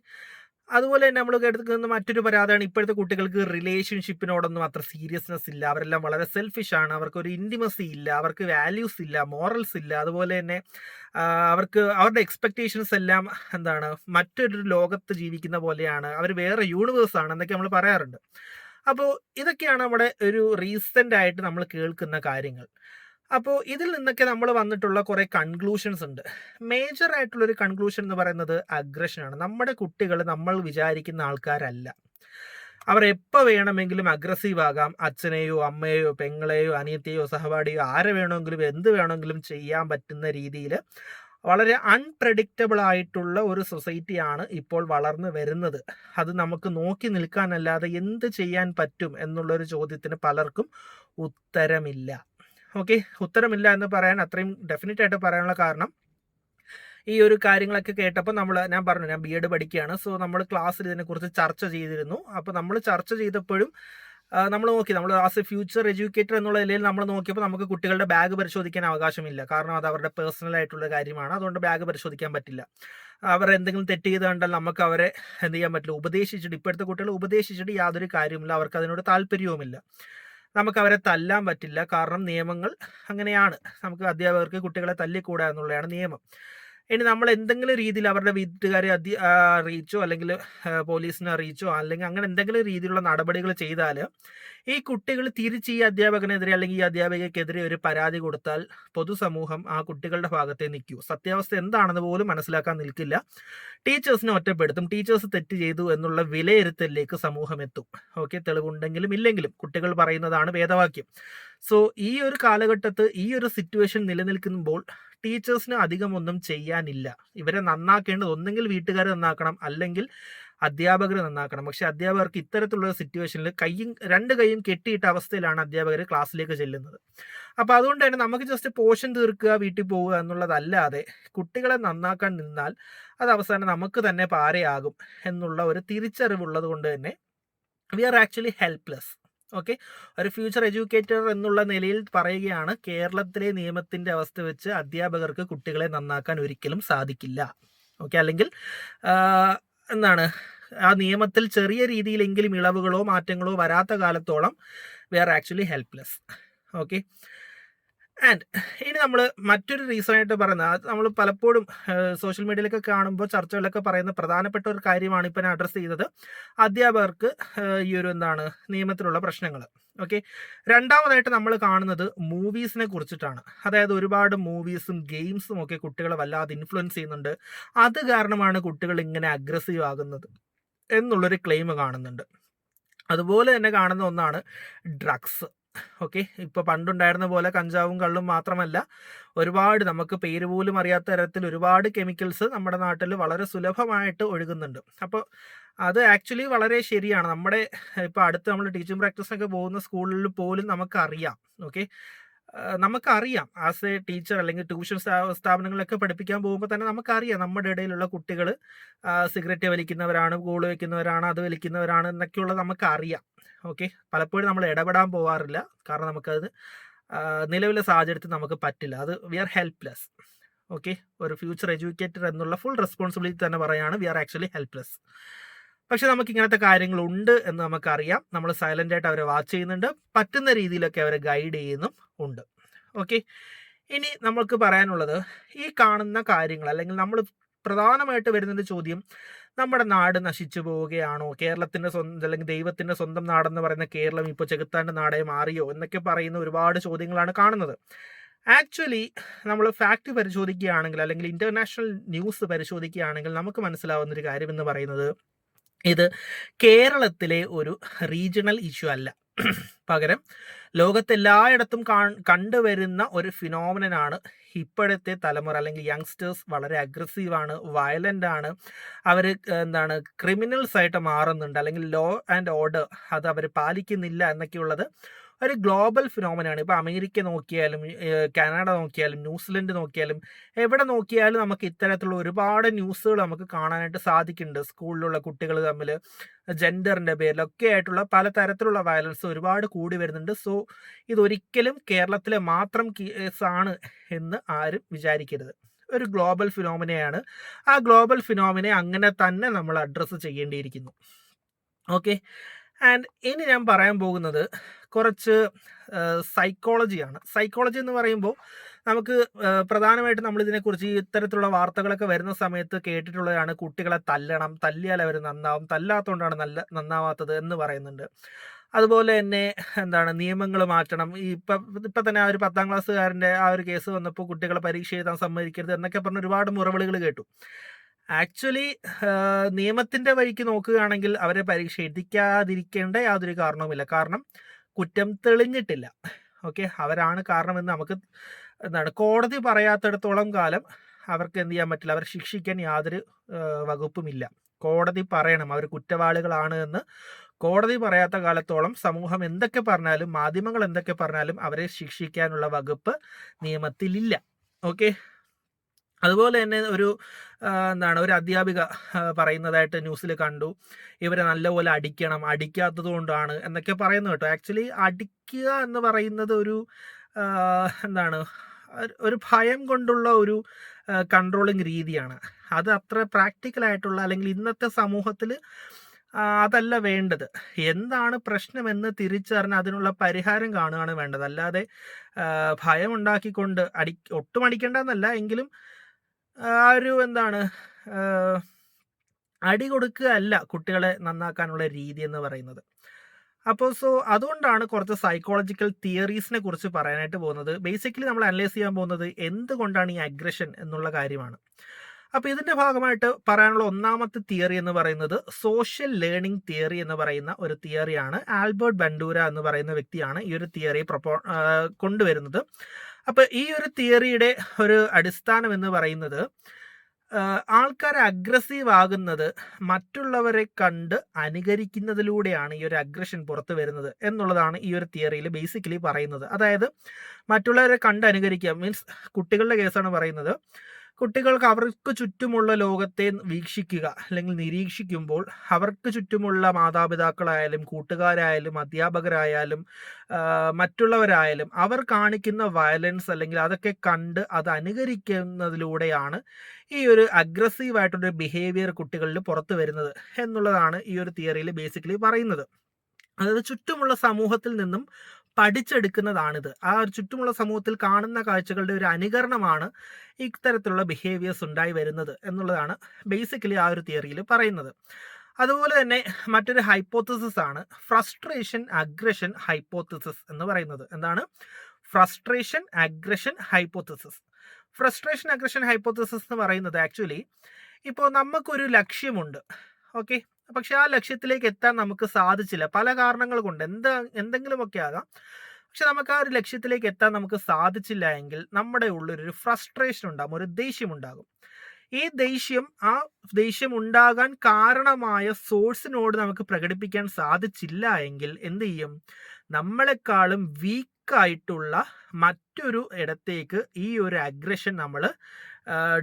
അതുപോലെ തന്നെ നമ്മൾ കേൾക്കുന്ന മറ്റൊരു പരാതിയാണ് ഇപ്പോഴത്തെ കുട്ടികൾക്ക് റിലേഷൻഷിപ്പിനോടൊന്നും അത്ര സീരിയസ്നെസ് ഇല്ല. അവരെല്ലാം വളരെ സെൽഫിഷ് ആണ്, അവർക്കൊരു ഇൻറ്റിമസി ഇല്ല, അവർക്ക് വാല്യൂസ് ഇല്ല, മോറൽസ് ഇല്ല. അതുപോലെ തന്നെ അവർക്ക് അവരുടെ എക്സ്പെക്റ്റേഷൻസ് എല്ലാം മറ്റൊരു ലോകത്ത് ജീവിക്കുന്ന പോലെയാണ്, അവർ വേറെ യൂണിവേഴ്സ് ആണ് എന്നൊക്കെ നമ്മൾ പറയാറുണ്ട്. അപ്പോൾ ഇതൊക്കെയാണ് നമ്മുടെ ഒരു റീസെൻ്റ് ആയിട്ട് നമ്മൾ കേൾക്കുന്ന കാര്യങ്ങൾ. അപ്പോൾ ഇതിൽ നിന്നൊക്കെ നമ്മൾ വന്നിട്ടുള്ള കുറേ കൺക്ലൂഷൻസ് ഉണ്ട്. മേജർ ആയിട്ടുള്ളൊരു കൺക്ലൂഷൻ എന്ന് പറയുന്നത് അഗ്രഷനാണ്. നമ്മുടെ കുട്ടികൾ നമ്മൾ വിചാരിക്കുന്ന ആൾക്കാരല്ല. അവർ എപ്പോൾ വേണമെങ്കിലും അഗ്രസീവ് ആകാം. അച്ഛനെയോ അമ്മയെയോ പെങ്ങളെയോ അനിയത്തെയോ സഹപാഠിയോ ആരെ വേണമെങ്കിലും എന്ത് വേണമെങ്കിലും ചെയ്യാൻ പറ്റുന്ന രീതിയിൽ വളരെ അൺപ്രഡിക്റ്റബിൾ ആയിട്ടുള്ള ഒരു സൊസൈറ്റിയാണ് ഇപ്പോൾ വളർന്നു വരുന്നത്. അത് നമുക്ക് നോക്കി നിൽക്കാനല്ലാതെ എന്ത് ചെയ്യാൻ പറ്റും എന്നുള്ളൊരു ചോദ്യത്തിന് പലർക്കും ഉത്തരമില്ല. ഓക്കെ, ഉത്തരമില്ല എന്ന് പറയാൻ അത്രയും ഡെഫിനറ്റ് ആയിട്ട് പറയാനുള്ള കാരണം ഈ ഒരു കാര്യങ്ങളൊക്കെ കേട്ടപ്പോൾ ഞാൻ പറഞ്ഞു ഞാൻ ബി എഡ് പഠിക്കുകയാണ്. സോ നമ്മൾ ക്ലാസ്സിൽ ഇതിനെക്കുറിച്ച് ചർച്ച ചെയ്തിരുന്നു. അപ്പോൾ നമ്മൾ ചർച്ച ചെയ്തപ്പോഴും നമ്മൾ ആസ് എ ഫ്യൂച്ചർ എഡ്യൂക്കേറ്റർ എന്നുള്ള നിലയിൽ നമ്മൾ നോക്കിയപ്പോൾ നമുക്ക് കുട്ടികളുടെ ബാഗ് പരിശോധിക്കാൻ അവകാശമില്ല. കാരണം അത് അവരുടെ പേഴ്സണൽ ആയിട്ടുള്ള കാര്യമാണ്. അതുകൊണ്ട് ബാഗ് പരിശോധിക്കാൻ പറ്റില്ല. അവർ എന്തെങ്കിലും തെറ്റ് ചെയ്ത് കണ്ടാൽ നമുക്ക് അവരെ എന്ത് ചെയ്യാൻ പറ്റില്ല, ഉപദേശിച്ചിട്ട്, ഇപ്പോഴത്തെ കുട്ടികളെ ഉപദേശിച്ചിട്ട് യാതൊരു കാര്യമില്ല. അവർക്ക് അതിനോട് താല്പര്യവുമില്ല. നമുക്ക് അവരെ തല്ലാൻ പറ്റില്ല. കാരണം നിയമങ്ങൾ അങ്ങനെയാണ്. നമുക്ക് അധ്യാപകർക്ക് കുട്ടികളെ തല്ലിക്കൂടാ എന്നുള്ളതാണ് നിയമം. ഇനി നമ്മൾ എന്തെങ്കിലും രീതിയിൽ അവരുടെ വീട്ടുകാരെ അറിയിച്ചോ അല്ലെങ്കിൽ പോലീസിനെ അറിയിച്ചോ അല്ലെങ്കിൽ അങ്ങനെ എന്തെങ്കിലും രീതിയിലുള്ള നടപടികൾ ചെയ്താൽ ഈ കുട്ടികൾ തിരിച്ച് ഈ അധ്യാപകനെതിരെ അല്ലെങ്കിൽ ഈ അധ്യാപികയ്ക്കെതിരെ ഒരു പരാതി കൊടുത്താൽ പൊതുസമൂഹം ആ കുട്ടികളുടെ ഭാഗത്തെ നിൽക്കൂ. സത്യാവസ്ഥ എന്താണെന്ന് പോലും മനസ്സിലാക്കാൻ നിൽക്കില്ല. ടീച്ചേഴ്സിനെ ഒറ്റപ്പെടുത്തും. ടീച്ചേഴ്സ് തെറ്റ് ചെയ്തു എന്നുള്ള വിലയിരുത്തലിലേക്ക് സമൂഹം എത്തും. ഓക്കെ, തെളിവുണ്ടെങ്കിലും ഇല്ലെങ്കിലും കുട്ടികൾ പറയുന്നതാണ് വേദവാക്യം. സോ ഈ ഒരു കാലഘട്ടത്ത് ഈ ഒരു സിറ്റുവേഷൻ നിലനിൽക്കുമ്പോൾ ടീച്ചേഴ്സിന് അധികം ഒന്നും ചെയ്യാനില്ല. ഇവരെ നന്നാക്കേണ്ടത് ഒന്നെങ്കിൽ വീട്ടുകാർ നന്നാക്കണം, അല്ലെങ്കിൽ അധ്യാപകർ നന്നാക്കണം. പക്ഷെ അധ്യാപകർക്ക് ഇത്തരത്തിലുള്ള സിറ്റുവേഷനിൽ രണ്ട് കൈയും കെട്ടിയിട്ട അവസ്ഥയിലാണ് അധ്യാപകർ ക്ലാസ്സിലേക്ക് ചെല്ലുന്നത്. അപ്പോൾ അതുകൊണ്ട് തന്നെ നമുക്ക് ജസ്റ്റ് പോർഷൻ തീർക്കുക, വീട്ടിൽ പോവുക എന്നുള്ളതല്ലാതെ കുട്ടികളെ നന്നാക്കാൻ നിന്നാൽ അത് അവസാനം നമുക്ക് തന്നെ പാരയാകും എന്നുള്ള ഒരു തിരിച്ചറിവുള്ളത് കൊണ്ട് തന്നെ we are actually helpless. Okay, ഒരു ഫ്യൂച്ചർ എഡ്യൂക്കേറ്റർ എന്നുള്ള നിലയിൽ പറയുകയാണ്, കേരളത്തിലെ നിയമത്തിൻ്റെ അവസ്ഥ വെച്ച് അധ്യാപകർക്ക് കുട്ടികളെ നന്നാക്കാൻ ഒരിക്കലും സാധിക്കില്ല. ഓക്കെ, അല്ലെങ്കിൽ ആ നിയമത്തിൽ ചെറിയ രീതിയിലെങ്കിലും ഇളവുകളോ മാറ്റങ്ങളോ വരാത്ത കാലത്തോളം we are actually helpless. Okay, and ഇനി നമ്മൾ മറ്റൊരു റീസൺ ആയിട്ട് പറയുന്നത്, നമ്മൾ പലപ്പോഴും സോഷ്യൽ മീഡിയയിലൊക്കെ കാണുമ്പോൾ ചർച്ചകളിലൊക്കെ പറയുന്ന പ്രധാനപ്പെട്ട ഒരു കാര്യമാണ് ഇപ്പം ഞാൻ അഡ്രസ്സ് ചെയ്തത്, അധ്യാപകർക്ക് ഈ ഒരു നിയമത്തിലുള്ള പ്രശ്നങ്ങൾ. ഓക്കെ, രണ്ടാമതായിട്ട് നമ്മൾ കാണുന്നത് മൂവീസിനെ കുറിച്ചിട്ടാണ്. അതായത് ഒരുപാട് മൂവീസും ഗെയിംസും ഒക്കെ കുട്ടികളെ വല്ലാതെ ഇൻഫ്ലുവൻസ് ചെയ്യുന്നുണ്ട്. അത് കാരണമാണ് കുട്ടികൾ ഇങ്ങനെ അഗ്രസീവ് ആകുന്നത് എന്നുള്ളൊരു ക്ലെയിം കാണുന്നുണ്ട്. അതുപോലെ തന്നെ കാണുന്ന ഒന്നാണ് ഡ്രഗ്സ്. ഓക്കെ, ഇപ്പോൾ പണ്ടുണ്ടായിരുന്ന പോലെ കഞ്ചാവും കള്ളും മാത്രമല്ല, ഒരുപാട് നമുക്ക് പേര് പോലും അറിയാത്ത തരത്തിൽ ഒരുപാട് കെമിക്കൽസ് നമ്മുടെ നാട്ടിൽ വളരെ സുലഭമായിട്ട് ഒഴുകുന്നുണ്ട്. അപ്പോൾ അത് ആക്ച്വലി വളരെ ശരിയാണ്. നമ്മുടെ ഇപ്പോൾ അടുത്ത് നമ്മൾ ടീച്ചിങ് പ്രാക്ടീസിനൊക്കെ പോകുന്ന സ്കൂളിൽ പോലും നമുക്കറിയാം. ഓക്കെ, നമുക്കറിയാം ആസ് എ ടീച്ചർ അല്ലെങ്കിൽ ട്യൂഷൻ സ്ഥാപനങ്ങളിലൊക്കെ പഠിപ്പിക്കാൻ പോകുമ്പോൾ തന്നെ നമുക്കറിയാം നമ്മുടെ ഇടയിലുള്ള കുട്ടികൾ സിഗരറ്റ് വലിക്കുന്നവരാണ്, കൂള് വയ്ക്കുന്നവരാണ്, അത് വലിക്കുന്നവരാണ് എന്നൊക്കെയുള്ളത് നമുക്കറിയാം. ഓക്കെ, പലപ്പോഴും നമ്മൾ ഇടപെടാൻ പോകാറില്ല. കാരണം നമുക്കത് നിലവിലെ സാഹചര്യത്തിൽ നമുക്ക് പറ്റില്ല. അത് വി ആർ ഹെൽപ്ലെസ്. ഓക്കെ, ഒരു ഫ്യൂച്ചർ എഡ്യൂക്കേറ്റർ എന്നുള്ള ഫുൾ റെസ്പോൺസിബിലിറ്റി തന്നെ പറയുകയാണ്, വി ആർ ആക്ച്വലി ഹെൽപ്ലെസ്. പക്ഷെ നമുക്ക് ഇങ്ങനത്തെ കാര്യങ്ങളുണ്ട് എന്ന് നമുക്കറിയാം. നമ്മൾ സൈലൻ്റ് ആയിട്ട് അവരെ വാച്ച് ചെയ്യുന്നുണ്ട്, പറ്റുന്ന രീതിയിലൊക്കെ അവരെ ഗൈഡ് ചെയ്യുന്നും ഉണ്ട്. ഓക്കെ, ഇനി നമുക്ക് പറയാനുള്ളത് ഈ കാണുന്ന കാര്യങ്ങൾ, അല്ലെങ്കിൽ നമ്മൾ പ്രധാനമായിട്ട് വരുന്നൊരു ചോദ്യം, നമ്മുടെ നാട് നശിച്ചു പോവുകയാണോ, കേരളത്തിൻ്റെ സ്വന്തം അല്ലെങ്കിൽ ദൈവത്തിൻ്റെ സ്വന്തം നാടെന്ന് പറയുന്ന കേരളം ഇപ്പോൾ ചെകുത്താൻ്റെ നാടായി മാറിയോ എന്നൊക്കെ പറയുന്ന ഒരുപാട് ചോദ്യങ്ങളാണ് കാണുന്നത്. ആക്ച്വലി നമ്മൾ ഫാക്റ്റ് പരിശോധിക്കുകയാണെങ്കിൽ അല്ലെങ്കിൽ ഇൻ്റർനാഷണൽ ന്യൂസ് പരിശോധിക്കുകയാണെങ്കിൽ നമുക്ക് മനസ്സിലാവുന്നൊരു കാര്യം എന്ന് പറയുന്നത്, ഇത് കേരളത്തിലെ ഒരു റീജിയണൽ ഇഷ്യൂ അല്ല. പകരം ലോകത്തെല്ലായിടത്തും കണ്ടുവരുന്ന ഒരു ഫിനോമിനനാണ്. ഇപ്പോഴത്തെ തലമുറ അല്ലെങ്കിൽ യങ്സ്റ്റേഴ്സ് വളരെ അഗ്രസീവാണ്, വയലൻ്റ് ആണ്, അവർ ക്രിമിനൽസ് ആയിട്ട് മാറുന്നുണ്ട്, അല്ലെങ്കിൽ ലോ ആൻഡ് ഓർഡർ അത് അവർ പാലിക്കുന്നില്ല എന്നൊക്കെയുള്ളത് ഒരു ഗ്ലോബൽ ഫിനോമിനാണ്. ഇപ്പോൾ അമേരിക്ക നോക്കിയാലും കാനഡ നോക്കിയാലും ന്യൂസിലൻഡ് നോക്കിയാലും എവിടെ നോക്കിയാലും നമുക്ക് ഇത്തരത്തിലുള്ള ഒരുപാട് ന്യൂസുകൾ നമുക്ക് കാണാനായിട്ട് സാധിക്കുന്നുണ്ട്. സ്കൂളിലുള്ള കുട്ടികൾ തമ്മിൽ ജെൻഡറിൻ്റെ പേരിലൊക്കെ ആയിട്ടുള്ള പലതരത്തിലുള്ള വയലൻസ് ഒരുപാട് കൂടി വരുന്നുണ്ട്. സോ ഇതൊരിക്കലും കേരളത്തിലെ മാത്രം കേസാണ് എന്ന് ആരും വിചാരിക്കരുത്. ഒരു ഗ്ലോബൽ ഫിനോമിനയാണ്. ആ ഗ്ലോബൽ ഫിനോമിനെ അങ്ങനെ തന്നെ നമ്മൾ അഡ്രസ്സ് ചെയ്യേണ്ടിയിരിക്കുന്നു. ഓക്കെ, ആൻഡ് ഇനി ഞാൻ പറയാൻ പോകുന്നത് കുറച്ച് സൈക്കോളജിയാണ്. സൈക്കോളജി എന്ന് പറയുമ്പോൾ നമുക്ക് പ്രധാനമായിട്ടും നമ്മളിതിനെക്കുറിച്ച് ഇത്തരത്തിലുള്ള വാർത്തകളൊക്കെ വരുന്ന സമയത്ത് കേട്ടിട്ടുള്ളതാണ്, കുട്ടികളെ തല്ലണം, തല്ലിയാൽ അവർ നന്നാവും, തല്ലാത്തതുകൊണ്ടാണ് നന്നാവാത്തത് എന്ന് പറയുന്നുണ്ട്. അതുപോലെ തന്നെ നിയമങ്ങൾ മാറ്റണം. ഇപ്പം തന്നെ ആ ഒരു 10ാം ക്ലാസ്സുകാരൻ്റെ ആ ഒരു കേസ് വന്നപ്പോൾ കുട്ടികളെ പരീക്ഷ എഴുതാൻ സമ്മതിക്കരുത് എന്നൊക്കെ പറഞ്ഞ് ഒരുപാട് മുറവിളികൾ കേട്ടു. ആക്ച്വലി നിയമത്തിൻ്റെ വഴിക്ക് നോക്കുകയാണെങ്കിൽ അവരെ പരീക്ഷ എഴുതിക്കാതിരിക്കേണ്ട യാതൊരു കാരണവുമില്ല. കാരണം കുറ്റം തെളിഞ്ഞിട്ടില്ല. ഓക്കെ, അവരാണ് കാരണമെന്ന് നമുക്ക് കോടതി പറയാത്തിടത്തോളം കാലം അവർക്ക് എന്ത് ചെയ്യാൻ പറ്റില്ല, അവരെ ശിക്ഷിക്കാൻ യാതൊരു വകുപ്പുമില്ല. കോടതി പറയണം അവർ കുറ്റവാളികളാണ് എന്ന്. കോടതി പറയാത്ത കാലത്തോളം സമൂഹം എന്തൊക്കെ പറഞ്ഞാലും മാധ്യമങ്ങൾ എന്തൊക്കെ പറഞ്ഞാലും അവരെ ശിക്ഷിക്കാനുള്ള വകുപ്പ് നിയമത്തിലില്ല. ഓക്കെ, അതുപോലെ തന്നെ ഒരു അധ്യാപിക പറയുന്നതായിട്ട് ന്യൂസിൽ കണ്ടു, ഇവരെ നല്ലപോലെ അടിക്കണം, അടിക്കാത്തത് കൊണ്ടാണ് എന്നൊക്കെ പറയുന്നു കേട്ടോ. ആക്ച്വലി അടിക്കുക എന്ന് പറയുന്നത് ഒരു ഭയം കൊണ്ടുള്ള ഒരു കൺട്രോളിങ് രീതിയാണ്. അത് അത്ര പ്രാക്ടിക്കലായിട്ടുള്ള, അല്ലെങ്കിൽ ഇന്നത്തെ സമൂഹത്തിൽ അതല്ല വേണ്ടത്. എന്താണ് പ്രശ്നമെന്ന് തിരിച്ചറിഞ്ഞ് അതിനുള്ള പരിഹാരം കാണുകയാണ് വേണ്ടത്. അല്ലാതെ ഭയം ഉണ്ടാക്കിക്കൊണ്ട് ഒട്ടും അടിക്കേണ്ടെന്നല്ല, എങ്കിലും ആ ഒരു അടി കൊടുക്കുക അല്ല കുട്ടികളെ നന്നാക്കാനുള്ള രീതി എന്ന് പറയുന്നത്. അപ്പോൾ അതുകൊണ്ടാണ് കുറച്ച് സൈക്കോളജിക്കൽ തിയറീസിനെ കുറിച്ച് പറയാനായിട്ട് പോകുന്നത്. ബേസിക്കലി നമ്മൾ അനലൈസ് ചെയ്യാൻ പോകുന്നത് എന്തുകൊണ്ടാണ് ഈ അഗ്രഷൻ എന്നുള്ള കാര്യമാണ്. അപ്പോൾ ഇതിൻ്റെ ഭാഗമായിട്ട് പറയാനുള്ള ഒന്നാമത്തെ തിയറി എന്ന് പറയുന്നത് സോഷ്യൽ ലേണിംഗ് തിയറി എന്ന് പറയുന്ന ഒരു തിയറിയാണ്. ആൽബർട്ട് ബണ്ടൂര എന്ന് പറയുന്ന വ്യക്തിയാണ് ഈ ഒരു തിയറി കൊണ്ടുവരുന്നത്. അപ്പോൾ ഈ ഒരു തിയറിയുടെ ഒരു അടിസ്ഥാനം എന്ന് പറയുന്നത് ആൾക്കാർ അഗ്രസീവ് ആകുന്നത് മറ്റുള്ളവരെ കണ്ട് അനുകരിക്കുന്നതിലൂടെയാണ് ഈ ഒരു അഗ്രഷൻ പുറത്തു വരുന്നത് എന്നുള്ളതാണ് ഈ ഒരു തിയറിയിൽ ബേസിക്കലി പറയുന്നത്. അതായത് മറ്റുള്ളവരെ കണ്ട് അനുകരിക്കുക മീൻസ് കുട്ടികളുടെ കേസാണ് പറയുന്നത്. കുട്ടികൾക്ക് അവർക്ക് ചുറ്റുമുള്ള ലോകത്തെ വീക്ഷിക്കുക അല്ലെങ്കിൽ നിരീക്ഷിക്കുമ്പോൾ അവർക്ക് ചുറ്റുമുള്ള മാതാപിതാക്കളായാലും കൂട്ടുകാരായാലും അധ്യാപകരായാലും മറ്റുള്ളവരായാലും അവർ കാണിക്കുന്ന വയലൻസ് അല്ലെങ്കിൽ അതൊക്കെ കണ്ട് അത് അനുകരിക്കുന്നതിലൂടെയാണ് ഈ ഒരു അഗ്രസീവായിട്ടൊരു ബിഹേവിയർ കുട്ടികളിൽ പുറത്തു വരുന്നത് എന്നുള്ളതാണ് ഈ ഒരു തിയറിയിൽ ബേസിക്കലി പറയുന്നത്. അതായത് ചുറ്റുമുള്ള സമൂഹത്തിൽ നിന്നും പഠിച്ചെടുക്കുന്നതാണിത്. ആ ഒരു ചുറ്റുമുള്ള സമൂഹത്തിൽ കാണുന്ന കാഴ്ചകളുടെ ഒരു അനുകരണമാണ് ഇത്തരത്തിലുള്ള ബിഹേവിയേഴ്സ് ഉണ്ടായി വരുന്നത് എന്നുള്ളതാണ് ബേസിക്കലി ആ ഒരു തിയറിയിൽ പറയുന്നത്. അതുപോലെ തന്നെ മറ്റൊരു ഹൈപ്പോത്തസിസ് ആണ് ഫ്രസ്ട്രേഷൻ അഗ്രഷൻ ഹൈപ്പോത്തസിസ് എന്ന് പറയുന്നത്. എന്താണ് frustration aggression hypothesis? Frustration aggression hypothesis എന്ന് പറയുന്നത് ആക്ച്വലി ഇപ്പോൾ നമുക്കൊരു ലക്ഷ്യമുണ്ട്, ഓക്കെ, പക്ഷെ ആ ലക്ഷ്യത്തിലേക്ക് എത്താൻ നമുക്ക് സാധിച്ചില്ല പല കാരണങ്ങൾ കൊണ്ട്, എന്തെങ്കിലുമൊക്കെ ആകാം. പക്ഷെ നമുക്ക് ആ ഒരു ലക്ഷ്യത്തിലേക്ക് എത്താൻ നമുക്ക് സാധിച്ചില്ല എങ്കിൽ നമ്മുടെ ഉള്ളൊരു ഫ്രസ്ട്രേഷൻ ഉണ്ടാകും, ഒരു ദേഷ്യം ഉണ്ടാകും. ഈ ദേഷ്യം ഉണ്ടാകാൻ കാരണമായ സോഴ്സിനോട് നമുക്ക് പ്രകടിപ്പിക്കാൻ സാധിച്ചില്ല എങ്കിൽ എന്ത് ചെയ്യും? നമ്മളെക്കാളും വീക്കായിട്ടുള്ള മറ്റൊരു ഇടത്തേക്ക് ഈ ഒരു അഗ്രഷൻ നമ്മൾ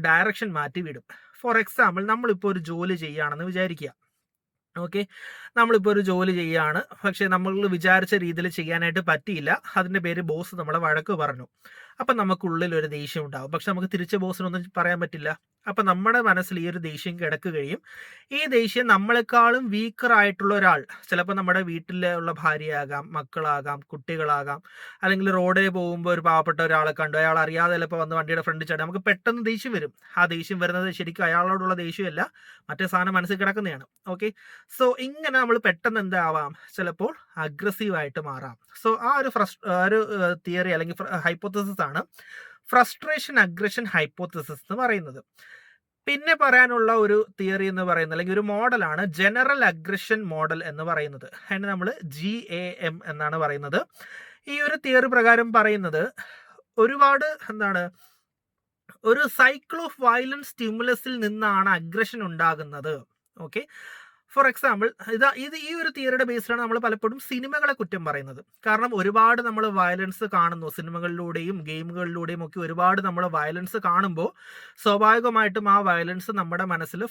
ഡയറക്ഷൻ മാറ്റി വിടും. ഫോർ എക്സാമ്പിൾ, നമ്മളിപ്പോൾ ഒരു ജോലി ചെയ്യുകയാണെന്ന് വിചാരിക്കുക. ഓക്കെ, നമ്മളിപ്പോൾ ഒരു ജോലി ചെയ്യുകയാണ്, പക്ഷെ നമ്മൾ വിചാരിച്ച രീതിയിൽ ചെയ്യാനായിട്ട് പറ്റിയില്ല. അതിൻ്റെ പേര് ബോസ് നമ്മളെ വഴക്ക് പറഞ്ഞു. അപ്പം നമുക്കുള്ളിൽ ഒരു ദേഷ്യം ഉണ്ടാകും, പക്ഷെ നമുക്ക് തിരിച്ച് ബോസിനൊന്നും പറയാൻ പറ്റില്ല. അപ്പം നമ്മുടെ മനസ്സിൽ ഈ ഒരു ദേഷ്യം കിടക്കുകയും ഈ ദേഷ്യം നമ്മളെക്കാളും വീക്കറായിട്ടുള്ള ഒരാൾ, ചിലപ്പോൾ നമ്മുടെ വീട്ടിലുള്ള ഭാര്യയാകാം, മക്കളാകാം, കുട്ടികളാകാം, അല്ലെങ്കിൽ റോഡിൽ പോകുമ്പോൾ ഒരു പാവപ്പെട്ട ഒരാളെ കണ്ടു, അയാൾ അറിയാതെ ചിലപ്പോൾ വന്ന് വണ്ടിയുടെ ഫ്രണ്ടിൽ ചാടി നമുക്ക് പെട്ടെന്ന് ദേഷ്യം വരും. ആ ദേഷ്യം വരുന്നത് ശരിക്കും അയാളോടുള്ള ദേഷ്യമല്ല, മറ്റേ സാധനം മനസ്സിൽ കിടക്കുന്നതാണ്. ഓക്കെ, ഇങ്ങനെ നമ്മൾ പെട്ടെന്ന് എന്താവാം, ചിലപ്പോൾ അഗ്രസീവായിട്ട് മാറാം. ആ ഒരു തിയറി അല്ലെങ്കിൽ ഹൈപ്പോത്തസിസ് ആണ് ഫ്രസ്ട്രേഷൻ അഗ്രഷൻ ഹൈപ്പോത്തസിസ് എന്ന് പറയുന്നത്. പിന്നെ പറയാനുള്ള ഒരു തിയറി എന്ന് പറയുന്നത്, അല്ലെങ്കിൽ ഒരു മോഡലാണ് ജനറൽ അഗ്രഷൻ മോഡൽ എന്ന് പറയുന്നത്. അതിന് നമ്മൾ GAM എന്നാണ് പറയുന്നത്. ഈ ഒരു തിയറി പ്രകാരം പറയുന്നത് ഒരുപാട് ഒരു സൈക്കിൾ ഓഫ് വയലൻസ് സ്റ്റിമുലസിൽ നിന്നാണ് അഗ്രഷൻ ഉണ്ടാകുന്നത്. ഓക്കെ, ഫോർ എക്സാമ്പിൾ, ഈ ഒരു തിയറിയുടെ ബേസിലാണ് നമ്മൾ പലപ്പോഴും സിനിമകളെ കുറ്റം പറയുന്നത്. കാരണം ഒരുപാട് നമ്മൾ വയലൻസ് കാണുന്നു, സിനിമകളിലൂടെയും ഗെയിമുകളിലൂടെയും ഒക്കെ ഒരുപാട് നമ്മൾ വയലൻസ് കാണുമ്പോൾ സ്വാഭാവികമായിട്ടും ആ വയലൻസ് നമ്മുടെ മനസ്സിൽ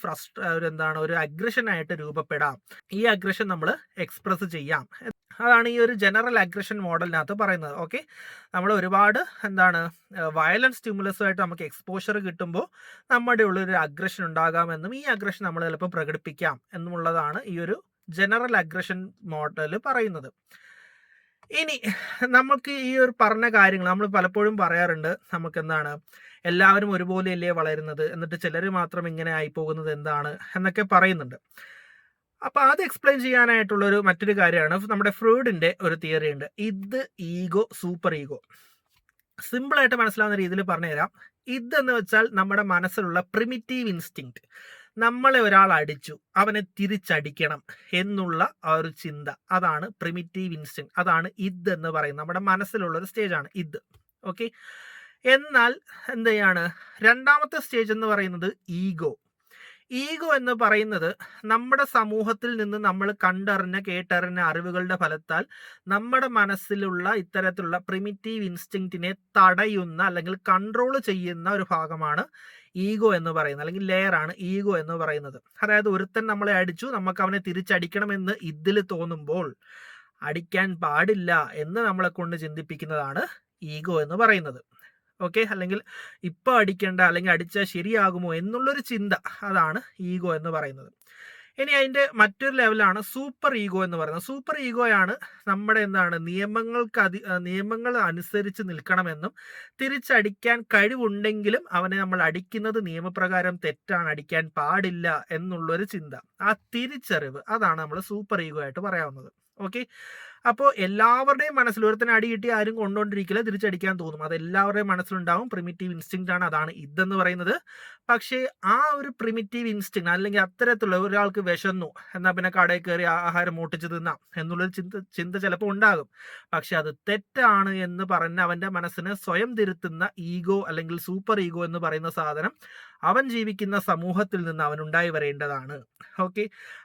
ഒരു അഗ്രഷനായിട്ട് രൂപപ്പെടാം. ഈ അഗ്രഷൻ നമ്മൾ എക്സ്പ്രസ് ചെയ്യാം. അതാണ് ഈ ഒരു ജനറൽ അഗ്രഷൻ മോഡലിനകത്ത് പറയുന്നത്. ഓക്കെ, നമ്മൾ ഒരുപാട് വയലൻസ് സ്റ്റിമുലസുമായിട്ട് നമുക്ക് എക്സ്പോഷർ കിട്ടുമ്പോൾ നമ്മുടെ ഉള്ളൊരു അഗ്രഷൻ ഉണ്ടാകാമെന്നും ഈ അഗ്രഷൻ നമ്മൾ ചിലപ്പോൾ പ്രകടിപ്പിക്കാം എന്നുള്ളതാണ് ഈ ഒരു ജനറൽ അഗ്രഷൻ മോഡൽ പറയുന്നത്. ഇനി നമുക്ക് ഈ ഒരു പറഞ്ഞ കാര്യങ്ങൾ നമ്മൾ പലപ്പോഴും പറയാറുണ്ട്, നമുക്ക് എല്ലാവരും ഒരുപോലെയല്ലേ വളരുന്നത്, എന്നിട്ട് ചിലർ മാത്രം ഇങ്ങനെ ആയി പോകുന്നത് എന്താണ് എന്നൊക്കെ പറയുന്നുണ്ട്. അപ്പോൾ അത് എക്സ്പ്ലെയിൻ ചെയ്യാനായിട്ടുള്ളൊരു മറ്റൊരു കാര്യമാണ് നമ്മുടെ ഫ്രോയിഡിൻ്റെ ഒരു തിയറി ഉണ്ട്, ഇത് ഈഗോ സൂപ്പർ ഈഗോ. സിമ്പിളായിട്ട് മനസ്സിലാവുന്ന രീതിയിൽ പറഞ്ഞുതരാം. ഇതെന്ന് വെച്ചാൽ നമ്മുടെ മനസ്സിലുള്ള പ്രിമിറ്റീവ് ഇൻസ്റ്റിങ്ക്റ്റ്. നമ്മളെ ഒരാൾ അടിച്ചു, അവനെ തിരിച്ചടിക്കണം എന്നുള്ള ആ ഒരു ചിന്ത, അതാണ് പ്രിമിറ്റീവ് ഇൻസ്റ്റിങ്. അതാണ് ഇതെന്ന് പറയുന്നത്. നമ്മുടെ മനസ്സിലുള്ള ഒരു സ്റ്റേജാണ് ഇത്. ഓക്കെ. എന്നാൽ എന്ത് ചെയ്യാണ് രണ്ടാമത്തെ സ്റ്റേജ് എന്ന് പറയുന്നത് ഈഗോ. ഈഗോ എന്ന് പറയുന്നത് നമ്മുടെ സമൂഹത്തിൽ നിന്ന് നമ്മൾ കണ്ടറിഞ്ഞ കേട്ടറിഞ്ഞ അറിവുകളുടെ ഫലത്താൽ നമ്മുടെ മനസ്സിലുള്ള ഇത്തരത്തിലുള്ള പ്രിമിറ്റീവ് ഇൻസ്റ്റിങ്ക്റ്റിനെ തടയുന്ന അല്ലെങ്കിൽ കൺട്രോൾ ചെയ്യുന്ന ഒരു ഭാഗമാണ് ഈഗോ എന്ന് പറയുന്നത്, അല്ലെങ്കിൽ ലെയർ ആണ് ഈഗോ എന്ന് പറയുന്നത്. അതായത് ഒരുത്തൻ നമ്മളെ അടിച്ചു, നമുക്ക് അവനെ തിരിച്ചടിക്കണമെന്ന് ഇതിൽ തോന്നുമ്പോൾ അടിക്കാൻ പാടില്ല എന്ന് നമ്മളെ കൊണ്ട് ചിന്തിപ്പിക്കുന്നതാണ് ഈഗോ എന്ന് പറയുന്നത്. ഓക്കെ. അല്ലെങ്കിൽ ഇപ്പോൾ അടിക്കേണ്ട, അല്ലെങ്കിൽ അടിച്ചാൽ ശരിയാകുമോ എന്നുള്ളൊരു ചിന്ത, അതാണ് ഈഗോ എന്ന് പറയുന്നത്. ഇനി അതിൻ്റെ മറ്റൊരു ലെവലാണ് സൂപ്പർ ഈഗോ എന്ന് പറയുന്നത്. സൂപ്പർ ഈഗോയാണ് നമ്മുടെ നിയമങ്ങൾ അനുസരിച്ച് നിൽക്കണമെന്നും തിരിച്ചടിക്കാൻ കഴിവുണ്ടെങ്കിലും അവനെ നമ്മൾ അടിക്കുന്നത് നിയമപ്രകാരം തെറ്റാണ്, അടിക്കാൻ പാടില്ല എന്നുള്ളൊരു ചിന്ത, ആ തിരിച്ചറിവ്, അതാണ് നമ്മൾ സൂപ്പർ ഈഗോ ആയിട്ട് പറയാവുന്നത്. ഓക്കെ. അപ്പോൾ എല്ലാവരുടെയും മനസ്സിൽ ഒരുത്തന്നെ അടി കിട്ടി ആരും കൊണ്ടുകൊണ്ടിരിക്കില്ല, തിരിച്ചടിക്കാൻ തോന്നും. അത് എല്ലാവരുടെയും മനസ്സിലുണ്ടാവും. പ്രിമിറ്റീവ് ഇൻസ്റ്റിങ്ക്റ്റ് ആണ്, അതാണ് ഇതെന്ന് പറയുന്നത്. പക്ഷേ ആ ഒരു പ്രിമിറ്റീവ് ഇൻസ്റ്റിങ്ക്റ്റ്, അല്ലെങ്കിൽ അത്തരത്തിലുള്ള ഒരാൾക്ക് വിശന്നു എന്നാൽ പിന്നെ കടയിൽ കയറി ആഹാരം മൂട്ടിച്ച് തിന്നാം എന്നുള്ളൊരു ചിന്ത ചിലപ്പോൾ ഉണ്ടാകും. പക്ഷെ അത് തെറ്റാണ് എന്ന് പറഞ്ഞ് അവൻ്റെ മനസ്സിനെ സ്വയം തിരുത്തുന്ന ഈഗോ അല്ലെങ്കിൽ സൂപ്പർ ഈഗോ എന്ന് പറയുന്ന സാധനം അവൻ ജീവിക്കുന്ന സമൂഹത്തിൽ നിന്ന് അവനുണ്ടായി വരേണ്ടതാണ്. ഓക്കെ.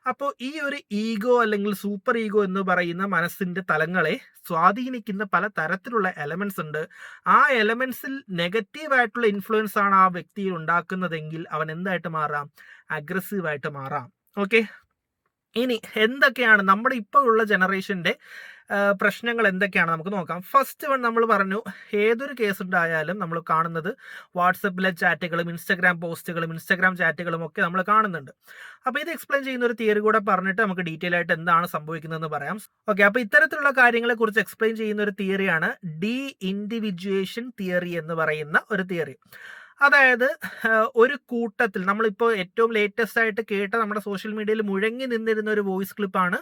അപ്പോൾ ഈ ഒരു ഈഗോ അല്ലെങ്കിൽ സൂപ്പർ ഈഗോ എന്ന് പറയുന്ന മനസ്സിൻ്റെ തലങ്ങളെ സ്വാധീനിക്കുന്ന പല തരത്തിലുള്ള എലമെന്റ്സ് ഉണ്ട്. ആ എലമെന്റ്സിൽ നെഗറ്റീവായിട്ടുള്ള ഇൻഫ്ലുവൻസ് ആണ് ആ വ്യക്തിയിൽ ഉണ്ടാക്കുന്നതെങ്കിൽ അവൻ എന്തായിട്ട് മാറാം? അഗ്രസീവായിട്ട് മാറാം. ഓക്കെ. ഇനി എന്തൊക്കെയാണ് നമ്മുടെ ഇപ്പോൾ ഉള്ള ജനറേഷൻ്റെ പ്രശ്നങ്ങൾ എന്തൊക്കെയാണ് നമുക്ക് നോക്കാം. ഫസ്റ്റ് വൺ നമ്മൾ പറഞ്ഞു, ഏതൊരു കേസ് ഉണ്ടായാലും നമ്മൾ കാണുന്നത് വാട്സപ്പിലെ ചാറ്റുകളും ഇൻസ്റ്റഗ്രാം പോസ്റ്റുകളും ഇൻസ്റ്റഗ്രാം ചാറ്റുകളും ഒക്കെ നമ്മൾ കാണുന്നുണ്ട്. അപ്പോൾ ഇത് എക്സ്പ്ലെയിൻ ചെയ്യുന്ന ഒരു തിയറി കൂടെ പറഞ്ഞിട്ട് നമുക്ക് ഡീറ്റെയിൽ ആയിട്ട് എന്താണ് സംഭവിക്കുന്നതെന്ന് പറയാം. ഓക്കെ. അപ്പോൾ ഇത്തരത്തിലുള്ള കാര്യങ്ങളെ കുറിച്ച് എക്സ്പ്ലെയിൻ ചെയ്യുന്ന ഒരു തിയറിയാണ് ഡി ഇൻഡിവിജ്വേഷൻ തിയറി എന്ന് പറയുന്ന ഒരു തിയറി. അതായത് ഒരു കൂട്ടത്തിൽ നമ്മളിപ്പോൾ ഏറ്റവും ലേറ്റസ്റ്റ് ആയിട്ട് കേട്ട നമ്മുടെ സോഷ്യൽ മീഡിയയിൽ മുഴങ്ങി നിന്നിരുന്ന ഒരു വോയിസ് ക്ലിപ്പാണ്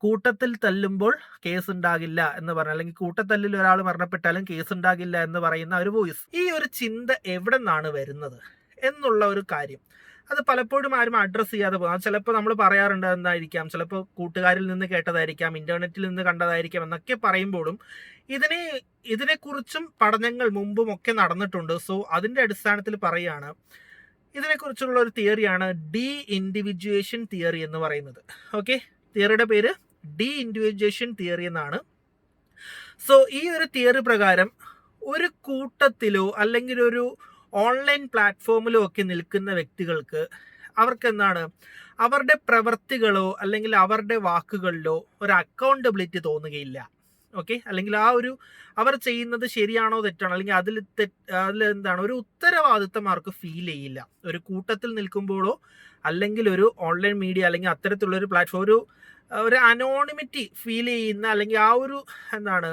കൂട്ടത്തിൽ തല്ലുമ്പോൾ കേസ് ഉണ്ടാകില്ല എന്ന് പറഞ്ഞ, അല്ലെങ്കിൽ കൂട്ടത്തല്ലിൽ ഒരാൾ മരണപ്പെട്ടാലും കേസ് ഉണ്ടാകില്ല എന്ന് പറയുന്ന ഒരു വോയിസ്. ഈ ഒരു ചിന്ത എവിടെ നിന്നാണ് വരുന്നത് എന്നുള്ള ഒരു കാര്യം അത് പലപ്പോഴും ആരും അഡ്രസ്സ് ചെയ്യാതെ പോകും. ചിലപ്പോൾ നമ്മൾ പറയാറുണ്ട് എന്തായിരിക്കാം, ചിലപ്പോൾ കൂട്ടുകാരിൽ നിന്ന് കേട്ടതായിരിക്കാം, ഇന്റർനെറ്റിൽ നിന്ന് കണ്ടതായിരിക്കാം എന്നൊക്കെ പറയുമ്പോഴും ഇതിനെക്കുറിച്ചും പഠനങ്ങൾ മുമ്പും ഒക്കെ നടന്നിട്ടുണ്ട്. സോ അതിൻ്റെ അടിസ്ഥാനത്തിൽ പറയുകയാണ്, ഇതിനെക്കുറിച്ചുള്ള ഒരു തിയറിയാണ് ഡി ഇൻഡിവിജ്വേഷൻ തിയറി എന്ന് പറയുന്നത്. ഓക്കെ. തിയറിയുടെ പേര് ഡി ഇൻഡിവിജ്വേഷൻ തിയറി എന്നാണ്. സോ ഈ ഒരു തിയറി പ്രകാരം ഒരു കൂട്ടത്തിലോ അല്ലെങ്കിൽ ഒരു ഓൺലൈൻ പ്ലാറ്റ്ഫോമിലോ ഒക്കെ നിൽക്കുന്ന വ്യക്തികൾക്ക് അവർക്ക് എന്താണ്, അവരുടെ പ്രവൃത്തികളോ അല്ലെങ്കിൽ അവരുടെ വാക്കുകളിലോ ഒരു അക്കൗണ്ടബിലിറ്റി തോന്നുകയില്ല. ഓക്കെ. അല്ലെങ്കിൽ ആ ഒരു അവർ ചെയ്യുന്നത് ശരിയാണോ തെറ്റാണോ, അല്ലെങ്കിൽ അതിൽ എന്താണ് ഒരു ഉത്തരവാദിത്തം അവർക്ക് ഫീൽ ചെയ്യില്ല. ഒരു കൂട്ടത്തിൽ നിൽക്കുമ്പോഴോ അല്ലെങ്കിൽ ഒരു ഓൺലൈൻ മീഡിയ അല്ലെങ്കിൽ അത്തരത്തിലുള്ള ഒരു പ്ലാറ്റ്ഫോം ഒരു അനോണിമിറ്റി ഫീൽ ചെയ്യുന്ന, അല്ലെങ്കിൽ ആ ഒരു എന്താണ്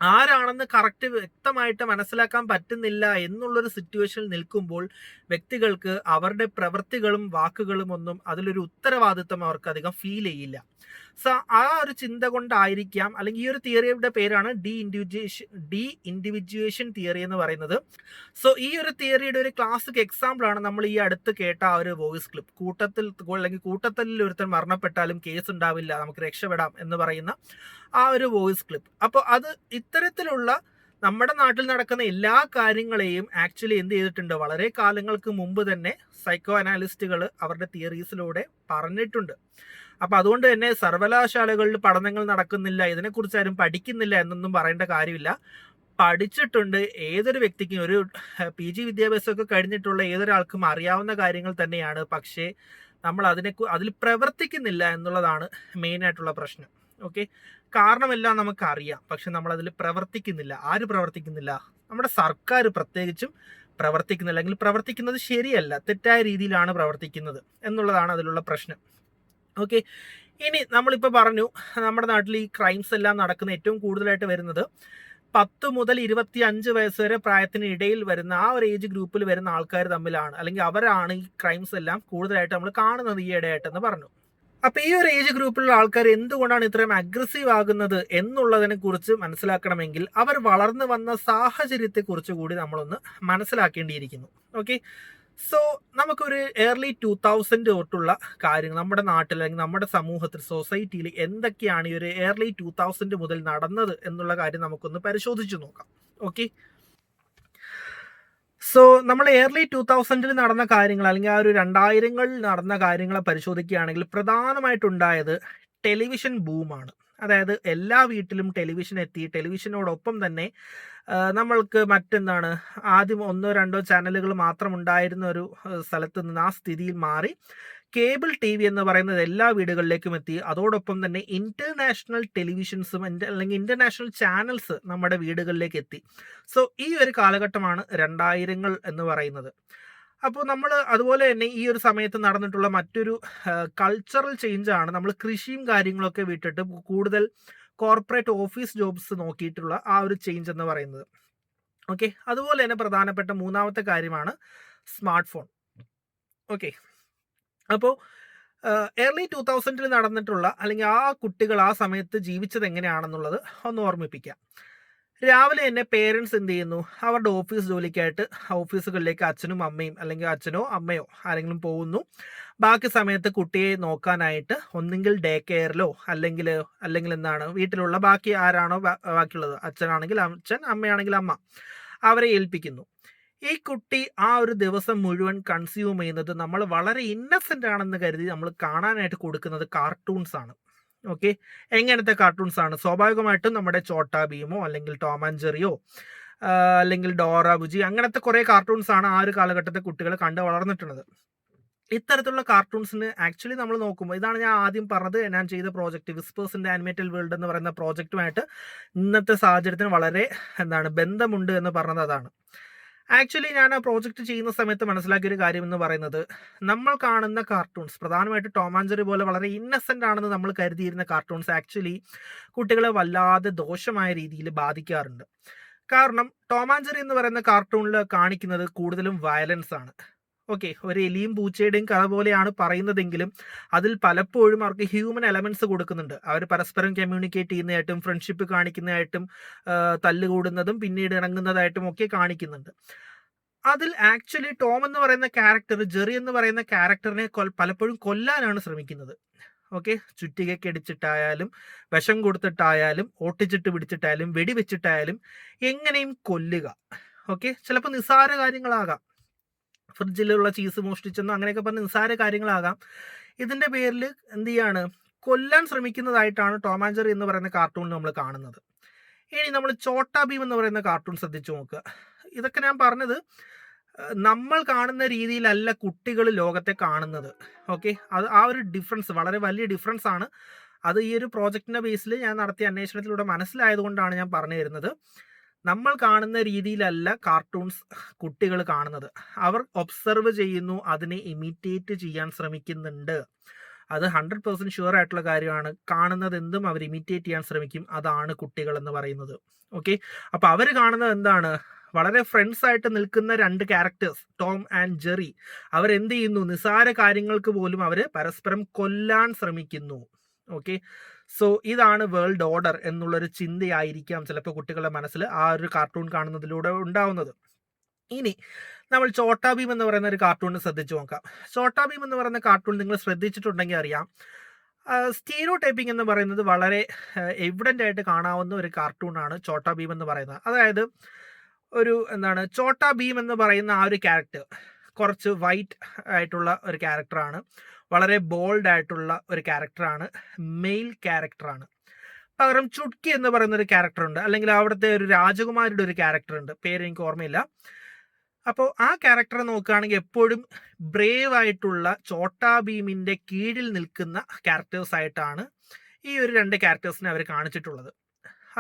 ആരാണെന്ന് കറക്റ്റ് വ്യക്തമായിട്ട് മനസ്സിലാക്കാൻ പറ്റുന്നില്ല എന്നുള്ളൊരു സിറ്റുവേഷനിൽ നിൽക്കുമ്പോൾ വ്യക്തികൾക്ക് അവരുടെ പ്രവൃത്തികളും വാക്കുകളും ഒന്നും അതിലൊരു ഉത്തരവാദിത്വം അവർക്ക് അധികം ഫീൽ ചെയ്യില്ല. സോ ആ ഒരു ചിന്ത കൊണ്ടായിരിക്കാം, അല്ലെങ്കിൽ ഈ ഒരു തിയറിയുടെ പേരാണ് ഡി ഇൻഡിവിജ്വേഷൻ തിയറി എന്ന് പറയുന്നത്. സോ ഈ ഒരു തിയറിയുടെ ഒരു ക്ലാസിക് എക്സാമ്പിൾ ആണ് നമ്മൾ ഈ അടുത്ത് കേട്ട ആ ഒരു വോയിസ് ക്ലിപ്പ്. കൂട്ടത്തല്ലിൽ ഒരുത്തൻ മരണപ്പെട്ടാലും കേസ് ഉണ്ടാവില്ല, നമുക്ക് രക്ഷപ്പെടാം എന്ന് പറയുന്ന ആ ഒരു വോയിസ് ക്ലിപ്പ്. അപ്പോൾ അത് ഇത്തരത്തിലുള്ള നമ്മുടെ നാട്ടിൽ നടക്കുന്ന എല്ലാ കാര്യങ്ങളെയും ആക്ച്വലി എന്ത് ചെയ്തിട്ടുണ്ട്, വളരെ കാലങ്ങൾക്ക് മുമ്പ് തന്നെ സൈക്കോ അനാലിസ്റ്റുകൾ അവരുടെ തിയറീസിലൂടെ പറഞ്ഞിട്ടുണ്ട്. അപ്പോൾ അതുകൊണ്ട് തന്നെ സർവകലാശാലകളിൽ പഠനങ്ങൾ നടക്കുന്നില്ല, ഇതിനെക്കുറിച്ച് ആരും പഠിക്കുന്നില്ല എന്നൊന്നും പറയേണ്ട കാര്യമില്ല. പഠിച്ചിട്ടുണ്ട്. ഏതൊരു വ്യക്തിക്കും ഒരു PG വിദ്യാഭ്യാസമൊക്കെ കഴിഞ്ഞിട്ടുള്ള ഏതൊരാൾക്കും അറിയാവുന്ന കാര്യങ്ങൾ തന്നെയാണ്. പക്ഷേ നമ്മൾ അതിൽ പ്രവർത്തിക്കുന്നില്ല എന്നുള്ളതാണ് മെയിനായിട്ടുള്ള പ്രശ്നം. ഓക്കെ. കാരണമെല്ലാം നമുക്കറിയാം, പക്ഷെ നമ്മളതിൽ പ്രവർത്തിക്കുന്നില്ല. ആര് പ്രവർത്തിക്കുന്നില്ല? നമ്മുടെ സർക്കാർ പ്രത്യേകിച്ചും പ്രവർത്തിക്കുന്നില്ല, അല്ലെങ്കിൽ പ്രവർത്തിക്കുന്നത് ശരിയല്ല, തെറ്റായ രീതിയിലാണ് പ്രവർത്തിക്കുന്നത് എന്നുള്ളതാണ് അതിലുള്ള പ്രശ്നം. ഓക്കെ. ഇനി നമ്മളിപ്പോൾ പറഞ്ഞു, നമ്മുടെ നാട്ടിൽ ഈ ക്രൈംസ് എല്ലാം നടക്കുന്ന ഏറ്റവും കൂടുതലായിട്ട് വരുന്നത് 10 മുതൽ 25 വയസ്സ് വരെ പ്രായത്തിന് ഇടയിൽ വരുന്ന ആ ഒരു ഏജ് ഗ്രൂപ്പിൽ വരുന്ന ആൾക്കാർ തമ്മിലാണ്, അല്ലെങ്കിൽ അവരാണ് ഈ ക്രൈംസ് എല്ലാം കൂടുതലായിട്ട് നമ്മൾ കാണുന്നത് ഈ ഇടയായിട്ടെന്ന് പറഞ്ഞു. അപ്പൊ ഈ ഒരു ഏജ് ഗ്രൂപ്പിലുള്ള ആൾക്കാർ എന്തുകൊണ്ടാണ് ഇത്രയും അഗ്രസീവ് ആകുന്നത് എന്നുള്ളതിനെ കുറിച്ച് മനസ്സിലാക്കണമെങ്കിൽ അവർ വളർന്നു വന്ന സാഹചര്യത്തെ കുറിച്ച് കൂടി നമ്മളൊന്ന് മനസ്സിലാക്കേണ്ടിയിരിക്കുന്നു. ഓക്കെ, സോ നമുക്കൊരു ഏർലി 2000 തൊട്ടുള്ള കാര്യങ്ങൾ നമ്മുടെ നാട്ടിൽ അല്ലെങ്കിൽ നമ്മുടെ സമൂഹത്തിൽ സൊസൈറ്റിയിൽ എന്തൊക്കെയാണ് ഈ ഒരു ഏർലി 2000 മുതൽ നടന്നത് എന്നുള്ള കാര്യം നമുക്കൊന്ന് പരിശോധിച്ചു നോക്കാം. ഓക്കെ, സോ നമ്മൾ ഏർലി 2000 നടന്ന കാര്യങ്ങൾ അല്ലെങ്കിൽ ആ ഒരു 2000-ങ്ങളിൽ നടന്ന കാര്യങ്ങളെ പരിശോധിക്കുകയാണെങ്കിൽ പ്രധാനമായിട്ടുണ്ടായത് ടെലിവിഷൻ ബൂമാണ്. അതായത് എല്ലാ വീട്ടിലും ടെലിവിഷൻ എത്തി. ടെലിവിഷനോടൊപ്പം തന്നെ നമ്മൾക്ക് മറ്റെന്താണ്, ആദ്യം 1-2 ചാനലുകൾ മാത്രം ഉണ്ടായിരുന്ന ഒരു സ്ഥലത്ത് നിന്ന് ആ സ്ഥിതിയിൽ മാറി കേബിൾ ടി വി എന്ന് പറയുന്നത് എല്ലാ വീടുകളിലേക്കും എത്തി. അതോടൊപ്പം തന്നെ ഇന്റർനാഷണൽ ടെലിവിഷൻസും അല്ലെങ്കിൽ ഇന്റർനാഷണൽ ചാനൽസ് നമ്മുടെ വീടുകളിലേക്ക് എത്തി. സോ ഈ ഒരു കാലഘട്ടമാണ് 2000-ങ്ങൾ എന്ന് പറയുന്നത്. അപ്പോൾ നമ്മൾ അതുപോലെ തന്നെ ഈ ഒരു സമയത്ത് നടന്നിട്ടുള്ള മറ്റൊരു കൾച്ചറൽ ചേഞ്ച് ആണ് നമ്മൾ കൃഷിയും കാര്യങ്ങളൊക്കെ വിട്ടിട്ട് കൂടുതൽ കോർപ്പറേറ്റ് ഓഫീസ് ജോബ്സ് നോക്കിയിട്ടുള്ള ആ ഒരു ചേഞ്ച് എന്ന് പറയുന്നത്. ഓക്കെ, അതുപോലെ തന്നെ പ്രധാനപ്പെട്ട മൂന്നാമത്തെ കാര്യമാണ് സ്മാർട്ട് ഫോൺ. ഓക്കെ, അപ്പോൾ ഏർലി 2000-ൽ നടന്നിട്ടുള്ള അല്ലെങ്കിൽ ആ കുട്ടികൾ ആ സമയത്ത് ജീവിച്ചത് എങ്ങനെയാണെന്നുള്ളത് ഒന്ന് ഓർമ്മിപ്പിക്കാം. രാവിലെ തന്നെ പേരൻസ് എന്ത് ചെയ്യുന്നു, അവരുടെ ഓഫീസ് ജോലിക്കായിട്ട് ഓഫീസുകളിലേക്ക് അച്ഛനും അമ്മയും അല്ലെങ്കിൽ അച്ഛനോ അമ്മയോ ആരെങ്കിലും പോകുന്നു. ബാക്കി സമയത്ത് കുട്ടിയെ നോക്കാനായിട്ട് ഒന്നെങ്കിൽ ഡേ കെയറിലോ അല്ലെങ്കിൽ എന്താണ് വീട്ടിലുള്ള ബാക്കി ആരാണോ ബാക്കിയുള്ളത്, അച്ഛനാണെങ്കിൽ അച്ഛൻ, അമ്മയാണെങ്കിൽ അമ്മ, അവരെ ഏൽപ്പിക്കുന്നു. ഈ കുട്ടി ആ ഒരു ദിവസം മുഴുവൻ കൺസ്യൂം ചെയ്യുന്നത് നമ്മൾ വളരെ ഇന്നസെന്റ് ആണെന്ന് കരുതി നമ്മൾ കാണാനായിട്ട് കൊടുക്കുന്നത് കാർട്ടൂൺസ് ആണ്. ഓക്കെ, എങ്ങനത്തെ കാർട്ടൂൺസ് ആണ്? സ്വാഭാവികമായിട്ടും നമ്മുടെ ചോട്ടാ ഭീമോ അല്ലെങ്കിൽ ടോം ആൻഡ് ജെറിയോ അല്ലെങ്കിൽ ഡോറ ബുജി, അങ്ങനത്തെ കുറെ കാർട്ടൂൺസ് ആണ് ആ ഒരു കാലഘട്ടത്തെ കുട്ടികൾ കണ്ട് വളർന്നിട്ടുള്ളത്. ഇത്തരത്തിലുള്ള കാർട്ടൂൺസിന് ആക്ച്വലി നമ്മൾ നോക്കുമ്പോൾ, ഇതാണ് ഞാൻ ആദ്യം പറഞ്ഞത്, ഞാൻ ചെയ്ത project whispers in the animated world എന്ന് പറയുന്ന പ്രോജക്റ്റുമായിട്ട് ഇന്നത്തെ സാഹചര്യത്തിന് വളരെ ബന്ധമുണ്ട് എന്ന് പറഞ്ഞത് അതാണ്. ആക്ച്വലി ഞാൻ ആ പ്രോജക്റ്റ് ചെയ്യുന്ന സമയത്ത് മനസ്സിലാക്കിയ ഒരു കാര്യം എന്ന് പറയുന്നത്, നമ്മൾ കാണുന്ന കാർട്ടൂൺസ് പ്രധാനമായിട്ട് ടോം ആൻഡ് ജെറി പോലെ വളരെ ഇന്നസെന്റ് ആണെന്ന് നമ്മൾ കരുതിയിരുന്ന കാർട്ടൂൺസ് ആക്ച്വലി കുട്ടികളെ വല്ലാതെ ദോഷമായ രീതിയിൽ ബാധിക്കാറുണ്ട്. കാരണം ടോം ആൻഡ് ജെറി എന്ന് പറയുന്ന കാർട്ടൂണിൽ കാണിക്കുന്നത് കൂടുതലും വയലൻസ് ആണ്. ഓക്കെ, ഒരു എലിയും പൂച്ചയുടെയും കഥ പോലെയാണ് പറയുന്നതെങ്കിലും അതിൽ പലപ്പോഴും അവർക്ക് ഹ്യൂമൻ എലമെന്റ്സ് കൊടുക്കുന്നുണ്ട്. അവർ പരസ്പരം കമ്മ്യൂണിക്കേറ്റ് ചെയ്യുന്നതായിട്ടും ഫ്രണ്ട്ഷിപ്പ് കാണിക്കുന്നതായിട്ടും തല്ലുകൂടുന്നതും പിന്നീട് ഇണങ്ങുന്നതായിട്ടും ഒക്കെ കാണിക്കുന്നുണ്ട്. അതിൽ ആക്ച്വലി ടോം എന്ന് പറയുന്ന ക്യാരക്ടർ ജെറി എന്ന് പറയുന്ന ക്യാരക്ടറിനെ പലപ്പോഴും കൊല്ലാനാണ് ശ്രമിക്കുന്നത്. ഓക്കെ, ചുറ്റികയ്ക്ക് അടിച്ചിട്ടായാലും വിഷം കൊടുത്തിട്ടായാലും ഓട്ടിച്ചിട്ട് പിടിച്ചിട്ടായാലും വെടിവെച്ചിട്ടായാലും എങ്ങനെയും കൊല്ലുക. ഓക്കെ, ചിലപ്പോൾ നിസ്സാര കാര്യങ്ങളാകാം, ഫ്രിഡ്ജിലുള്ള ചീസ് മോഷ്ടിച്ചെന്നോ അങ്ങനെയൊക്കെ പറഞ്ഞ് നിസ്സാര കാര്യങ്ങളാകാം. ഇതിന്റെ പേരിൽ എന്ത് ചെയ്യാണ്, കൊല്ലാൻ ശ്രമിക്കുന്നതായിട്ടാണ് ടോം ആൻഡ് ജെറി എന്ന് പറയുന്ന കാർട്ടൂൺ നമ്മൾ കാണുന്നത്. ഇനി നമ്മൾ ചോട്ടാ ഭീം എന്ന് പറയുന്ന കാർട്ടൂൺ ശ്രദ്ധിച്ചു നോക്കുക. ഇതൊക്കെ ഞാൻ പറഞ്ഞത് നമ്മൾ കാണുന്ന രീതിയിലല്ല കുട്ടികൾ ലോകത്തെ കാണുന്നത്. ഓക്കെ, അത് ആ ഒരു ഡിഫറൻസ് വളരെ വലിയ ഡിഫറൻസ് ആണ്. അത് ഈ ഒരു പ്രോജക്റ്റിന്റെ ബേസിൽ ഞാൻ നടത്തിയ അന്വേഷണത്തിലൂടെ മനസ്സിലായതുകൊണ്ടാണ് ഞാൻ പറഞ്ഞു തരുന്നത്. നമ്മൾ കാണുന്ന രീതിയിലല്ല കാർട്ടൂൺസ് കുട്ടികൾ കാണുന്നത്. അവർ ഒബ്സർവ് ചെയ്യുന്നു, അതിനെ ഇമിറ്റേറ്റ് ചെയ്യാൻ ശ്രമിക്കുന്നുണ്ട്. അത് 100% ഷുവർ ആയിട്ടുള്ള കാര്യമാണ്. കാണുന്നത് എന്തും അവർ ഇമിറ്റേറ്റ് ചെയ്യാൻ ശ്രമിക്കും. അതാണ് കുട്ടികൾ എന്ന് പറയുന്നത്. ഓക്കെ, അപ്പൊ അവർ കാണുന്നത് എന്താണ്, വളരെ ഫ്രണ്ട്സ് ആയിട്ട് നിൽക്കുന്ന രണ്ട് ക്യാരക്ടേഴ്സ് ടോം ആൻഡ് ജെറി. അവരെന്ത് ചെയ്യുന്നു, നിസാര കാര്യങ്ങൾക്ക് പോലും അവര് പരസ്പരം കൊല്ലാൻ ശ്രമിക്കുന്നു. ഓക്കെ, സോ ഇതാണ് വേൾഡ് ഓർഡർ എന്നുള്ളൊരു ചിന്തയായിരിക്കാം ചിലപ്പോൾ കുട്ടികളുടെ മനസ്സിൽ ആ ഒരു കാർട്ടൂൺ കാണുന്നതിലൂടെ ഉണ്ടാവുന്നത്. ഇനി നമ്മൾ ചോട്ടാ ഭീം എന്ന് പറയുന്ന ഒരു കാർട്ടൂൺ ശ്രദ്ധിച്ചു നോക്കാം. ചോട്ടാ ഭീം എന്ന് പറയുന്ന കാർട്ടൂൺ നിങ്ങൾ ശ്രദ്ധിച്ചിട്ടുണ്ടെങ്കിൽ അറിയാം, സ്റ്റീരിയോ ടൈപ്പിംഗ് എന്ന് പറയുന്നത് വളരെ എവിഡന്റ് ആയിട്ട് കാണാവുന്ന ഒരു കാർട്ടൂണാണ് ചോട്ടാ ഭീം എന്ന് പറയുന്നത്. അതായത് ഒരു ചോട്ടാ ഭീം എന്ന് പറയുന്ന ആ ഒരു ക്യാരക്ടർ കുറച്ച് വൈറ്റ് ആയിട്ടുള്ള ഒരു ക്യാരക്ടറാണ്, വളരെ ബോൾഡ് ആയിട്ടുള്ള ഒരു ക്യാരക്ടറാണ്, മെയിൽ ക്യാരക്ടറാണ്. പകരം ചുട്കി എന്ന് പറയുന്ന ഒരു ക്യാരക്ടർ ഉണ്ട്, അല്ലെങ്കിൽ അവിടുത്തെ ഒരു രാജകുമാരിയുടെ ഒരു ക്യാരക്ടർ ഉണ്ട്, പേര് എനിക്ക് ഓർമ്മയില്ല. അപ്പോൾ ആ ക്യാരക്ടറെ നോക്കുകയാണെങ്കിൽ എപ്പോഴും ബ്രേവ് ആയിട്ടുള്ള ചോട്ടാ ഭീമിന്റെ കീഴിൽ നിൽക്കുന്ന ക്യാരക്ടേഴ്സ് ആയിട്ടാണ് ഈ ഒരു രണ്ട് ക്യാരക്ടേഴ്സിനെ അവർ കാണിച്ചിട്ടുള്ളത്.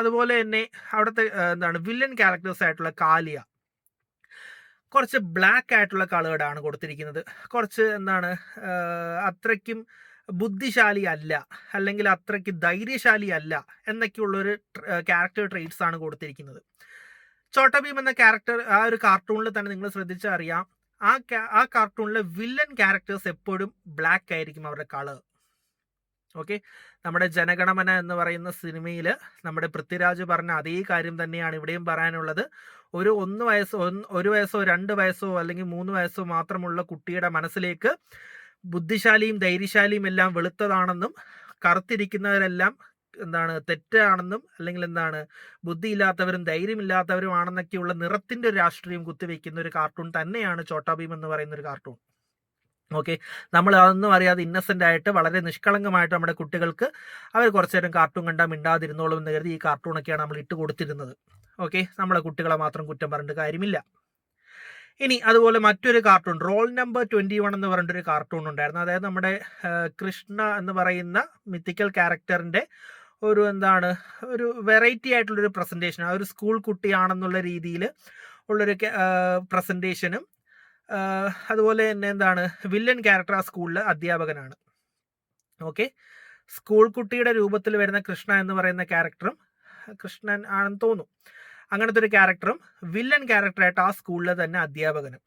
അതുപോലെ തന്നെ അവിടുത്തെ വില്ലൻ ക്യാരക്ടേഴ്സ് ആയിട്ടുള്ള കാലിയ കുറച്ച് ബ്ലാക്ക് ആയിട്ടുള്ള കളേർഡാണ് കൊടുത്തിരിക്കുന്നത്. കുറച്ച് അത്രയ്ക്കും ബുദ്ധിശാലി അല്ല, അല്ലെങ്കിൽ അത്രയ്ക്ക് ധൈര്യശാലി അല്ല എന്നൊക്കെയുള്ളൊരു ക്യാരക്ടർ ട്രെയ്റ്റ്സ് ആണ് കൊടുത്തിരിക്കുന്നത്. ചോട്ടാ ഭീം എന്ന ക്യാരക്ടർ ആ ഒരു കാർട്ടൂണിൽ തന്നെ നിങ്ങൾ ശ്രദ്ധിച്ചറിയാം, ആ കാർട്ടൂണിലെ വില്ലൻ ക്യാരക്ടേഴ്സ് എപ്പോഴും ബ്ലാക്ക് ആയിരിക്കും അവരുടെ കളർ. ഓക്കെ, നമ്മുടെ ജനഗണമന എന്ന് പറയുന്ന സിനിമയിൽ നമ്മുടെ പൃഥ്വിരാജ് പറഞ്ഞ അതേ കാര്യം തന്നെയാണ് ഇവിടെയും പറയാനുള്ളത്. ഒരു 1 വയസ്സോ 2 വയസ്സോ അല്ലെങ്കിൽ 3 വയസ്സോ മാത്രമുള്ള കുട്ടിയുടെ മനസ്സിലേക്ക് ബുദ്ധിശാലിയും ധൈര്യശാലിയും എല്ലാം വെളുത്തതാണെന്നും കറുത്തിരിക്കുന്നവരെല്ലാം തെറ്റാണെന്നും അല്ലെങ്കിൽ ബുദ്ധിയില്ലാത്തവരും ധൈര്യമില്ലാത്തവരുമാണെന്നൊക്കെയുള്ള നിറത്തിന്റെ ഒരു രാഷ്ട്രീയം കുത്തിവെക്കുന്ന ഒരു കാർട്ടൂൺ തന്നെയാണ് ചോട്ടാ ഭീം എന്ന് പറയുന്ന ഒരു കാർട്ടൂൺ. ഓക്കെ, നമ്മൾ അതൊന്നും അറിയാതെ ഇന്നസെന്റ് ആയിട്ട് വളരെ നിഷ്കളങ്കമായിട്ട് നമ്മുടെ കുട്ടികൾക്ക് അവർ കുറച്ചു നേരം കാർട്ടൂൺ കണ്ടാൽ മിണ്ടാതിരുന്നോളും എന്ന് കരുതി ഈ കാർട്ടൂണൊക്കെയാണ് നമ്മൾ ഇട്ട് കൊടുത്തിരുന്നത്. ഓക്കെ, നമ്മളെ കുട്ടികളെ മാത്രം കുറ്റം പറഞ്ഞിട്ട് കാര്യമില്ല. ഇനി അതുപോലെ മറ്റൊരു കാർട്ടൂൺ റോൾ നമ്പർ 21 എന്ന് പറഞ്ഞിട്ടൊരു കാർട്ടൂൺ ഉണ്ടായിരുന്നു. അതായത് നമ്മുടെ കൃഷ്ണ എന്ന് പറയുന്ന മിത്തിക്കൽ ക്യാരക്ടറിന്റെ ഒരു വെറൈറ്റി ആയിട്ടുള്ളൊരു പ്രസന്റേഷൻ, ആ ഒരു സ്കൂൾ കുട്ടിയാണെന്നുള്ള രീതിയിൽ ഉള്ളൊരു പ്രസന്റേഷനും, അതുപോലെ തന്നെ വില്ലൻ ക്യാരക്ടർ ആ സ്കൂളിലെ അധ്യാപകനാണ്. ഓക്കെ, സ്കൂൾ കുട്ടിയുടെ രൂപത്തിൽ വരുന്ന കൃഷ്ണ എന്ന് പറയുന്ന ക്യാരക്ടറും, കൃഷ്ണൻ ആണെന്ന് തോന്നുന്നു, അങ്ങനത്തെ ഒരു ക്യാരക്ടറും വില്ലൻ ക്യാരക്ടറായിട്ട് ആ സ്കൂളിലെ തന്നെ അധ്യാപകനും,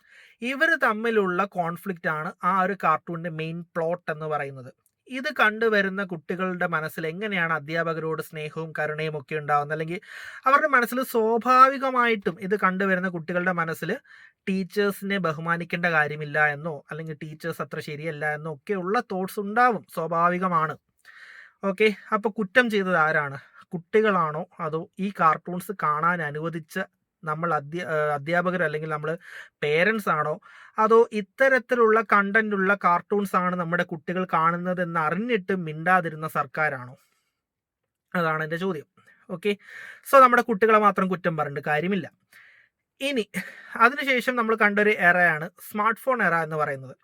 ഇവർ തമ്മിലുള്ള കോൺഫ്ലിക്റ്റ് ആണ് ആ ഒരു കാർട്ടൂണിന്റെ മെയിൻ പ്ലോട്ട് എന്ന് പറയുന്നത്. ഇത് കണ്ടുവരുന്ന കുട്ടികളുടെ മനസ്സിൽ എങ്ങനെയാണ് അധ്യാപകരോട് സ്നേഹവും കരുണയും ഒക്കെ ഉണ്ടാകുന്നത്, അല്ലെങ്കിൽ അവരുടെ മനസ്സിൽ സ്വാഭാവികമായിട്ടും ഇത് കണ്ടുവരുന്ന കുട്ടികളുടെ മനസ്സിൽ ടീച്ചേഴ്സിനെ ബഹുമാനിക്കേണ്ട കാര്യമില്ല എന്നോ അല്ലെങ്കിൽ ടീച്ചേഴ്സ് അത്ര ശരിയല്ല എന്നോ ഒക്കെയുള്ള തോട്ട്സ് ഉണ്ടാവും, സ്വാഭാവികമാണ്. ഓക്കെ, അപ്പൊ കുറ്റം ചെയ്തത് ആരാണ്? കുട്ടികളാണോ അതോ ഈ കാർട്ടൂൺസ് കാണാൻ അനുവദിച്ച നമ്മൾ അധ്യാപകർ അല്ലെങ്കിൽ നമ്മൾ പേരൻസ് ആണോ, അതോ ഇത്തരത്തിലുള്ള കണ്ടന്റ് ഉള്ള കാർട്ടൂൺസ് ആണ് നമ്മുടെ കുട്ടികൾ കാണുന്നത് എന്ന് അറിഞ്ഞിട്ട് മിണ്ടാതിരുന്ന സർക്കാരാണോ? അതാണ് എൻ്റെ ചോദ്യം. ഓക്കെ, സോ നമ്മുടെ കുട്ടികളെ മാത്രം കുറ്റം പറഞ്ഞിട്ട് കാര്യമില്ല. ഇനി അതിനുശേഷം നമ്മൾ കണ്ടൊരു എറയാണ് സ്മാർട്ട് ഫോൺ എറ എന്ന് പറയുന്നത്.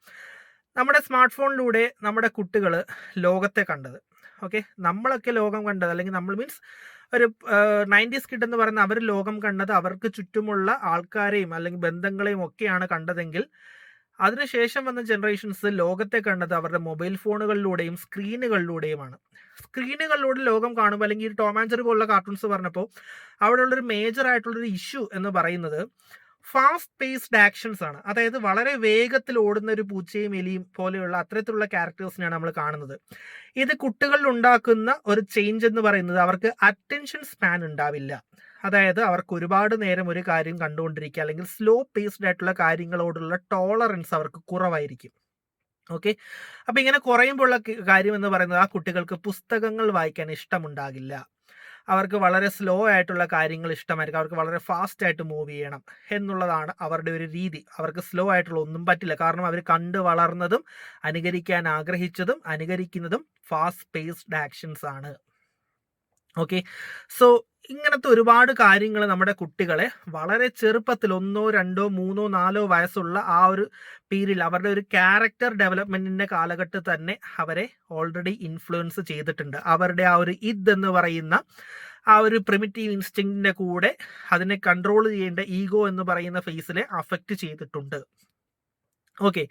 നമ്മുടെ സ്മാർട്ട് ഫോണിലൂടെ നമ്മുടെ കുട്ടികൾ ലോകത്തെ കണ്ടത്. ഓക്കെ, നമ്മളൊക്കെ ലോകം കണ്ടത്, അല്ലെങ്കിൽ നമ്മൾ മീൻസ് ഒരു 90s കിഡ് എന്ന് പറയുന്ന അവർ ലോകം കണ്ടത് അവർക്ക് ചുറ്റുമുള്ള ആൾക്കാരെയും അല്ലെങ്കിൽ ബന്ധങ്ങളെയും ഒക്കെയാണ് കണ്ടതെങ്കിൽ, അതിനുശേഷം വന്ന ജനറേഷൻസ് ലോകത്തെ കണ്ടത് അവരുടെ മൊബൈൽ ഫോണുകളിലൂടെയും സ്ക്രീനുകളിലൂടെയുമാണ്. സ്ക്രീനുകളിലൂടെ ലോകം കാണുമ്പോൾ, അല്ലെങ്കിൽ ഈ ടോം ആൻഡ് ജെറി പോലുള്ള കാർട്ടൂൺസ് പറഞ്ഞപ്പോൾ അവിടെയുള്ളൊരു മേജർ ആയിട്ടുള്ളൊരു ഇഷ്യൂ എന്ന് പറയുന്നത് ഫാസ്റ്റ് പേസ്ഡ് ആക്ഷൻസ് ആണ്. അതായത് വളരെ വേഗത്തിൽ ഓടുന്ന ഒരു പൂച്ചയും എലിയും പോലെയുള്ള അത്തരത്തിലുള്ള ക്യാരക്ടേഴ്സിനെയാണ് നമ്മൾ കാണുന്നത്. ഇത് കുട്ടികളിൽ ഉണ്ടാക്കുന്ന ഒരു ചേഞ്ച് എന്ന് പറയുന്നത് അവർക്ക് അറ്റൻഷൻ സ്പാൻ ഉണ്ടാവില്ല. അതായത് അവർക്ക് ഒരുപാട് നേരം ഒരു കാര്യം കണ്ടുകൊണ്ടിരിക്കുക അല്ലെങ്കിൽ സ്ലോ പേസ്ഡ് ആയിട്ടുള്ള കാര്യങ്ങളോടുള്ള ടോളറൻസ് അവർക്ക് കുറവായിരിക്കും. ഓക്കെ, അപ്പൊ ഇങ്ങനെ കുറയുമ്പോൾ ഉള്ള കാര്യം എന്ന് പറയുന്നത് ആ കുട്ടികൾക്ക് പുസ്തകങ്ങൾ വായിക്കാൻ ഇഷ്ടമുണ്ടാകില്ല. അവർക്ക് വളരെ സ്ലോ ആയിട്ടുള്ള കാര്യങ്ങൾ ഇഷ്ടമായിരിക്കും, അവർക്ക് വളരെ ഫാസ്റ്റ് ആയിട്ട് മൂവ് ചെയ്യണം എന്നുള്ളതാണ് അവരുടെ ഒരു രീതി. അവർക്ക് സ്ലോ ആയിട്ടുള്ള ഒന്നും പറ്റില്ല, കാരണം അവർ കണ്ടു വളർന്നതും അനുകരിക്കാൻ ആഗ്രഹിച്ചതും അനുകരിക്കുന്നതും ഫാസ്റ്റ് പേസ്ഡ് ആക്ഷൻസ് ആണ്. ഓക്കെ, സോ ഇങ്ങനത്തെ ഒരുപാട് കാര്യങ്ങൾ നമ്മുടെ കുട്ടികളെ വളരെ ചെറുപ്പത്തിൽ 1, 2, 3, 4 വയസ്സുള്ള ആ ഒരു പീരീഡ് അവരുടെ ഒരു ക്യാരക്ടർ ഡെവലപ്മെന്റിന്റെ കാലഘട്ടത്തിൽ തന്നെ അവരെ ഓൾറെഡി ഇൻഫ്ലുവൻസ് ചെയ്തിട്ടുണ്ട്. അവരുടെ ആ ഒരു എന്ന് പറയുന്ന ആ ഒരു പ്രിമിറ്റീവ് ഇൻസ്റ്റിങ്റ്റിന്റെ കൂടെ അതിനെ കൺട്രോൾ ചെയ്യേണ്ട ഈഗോ എന്ന് പറയുന്ന ഫേസിനെ അഫക്റ്റ് ചെയ്തിട്ടുണ്ട്. ഓക്കെ,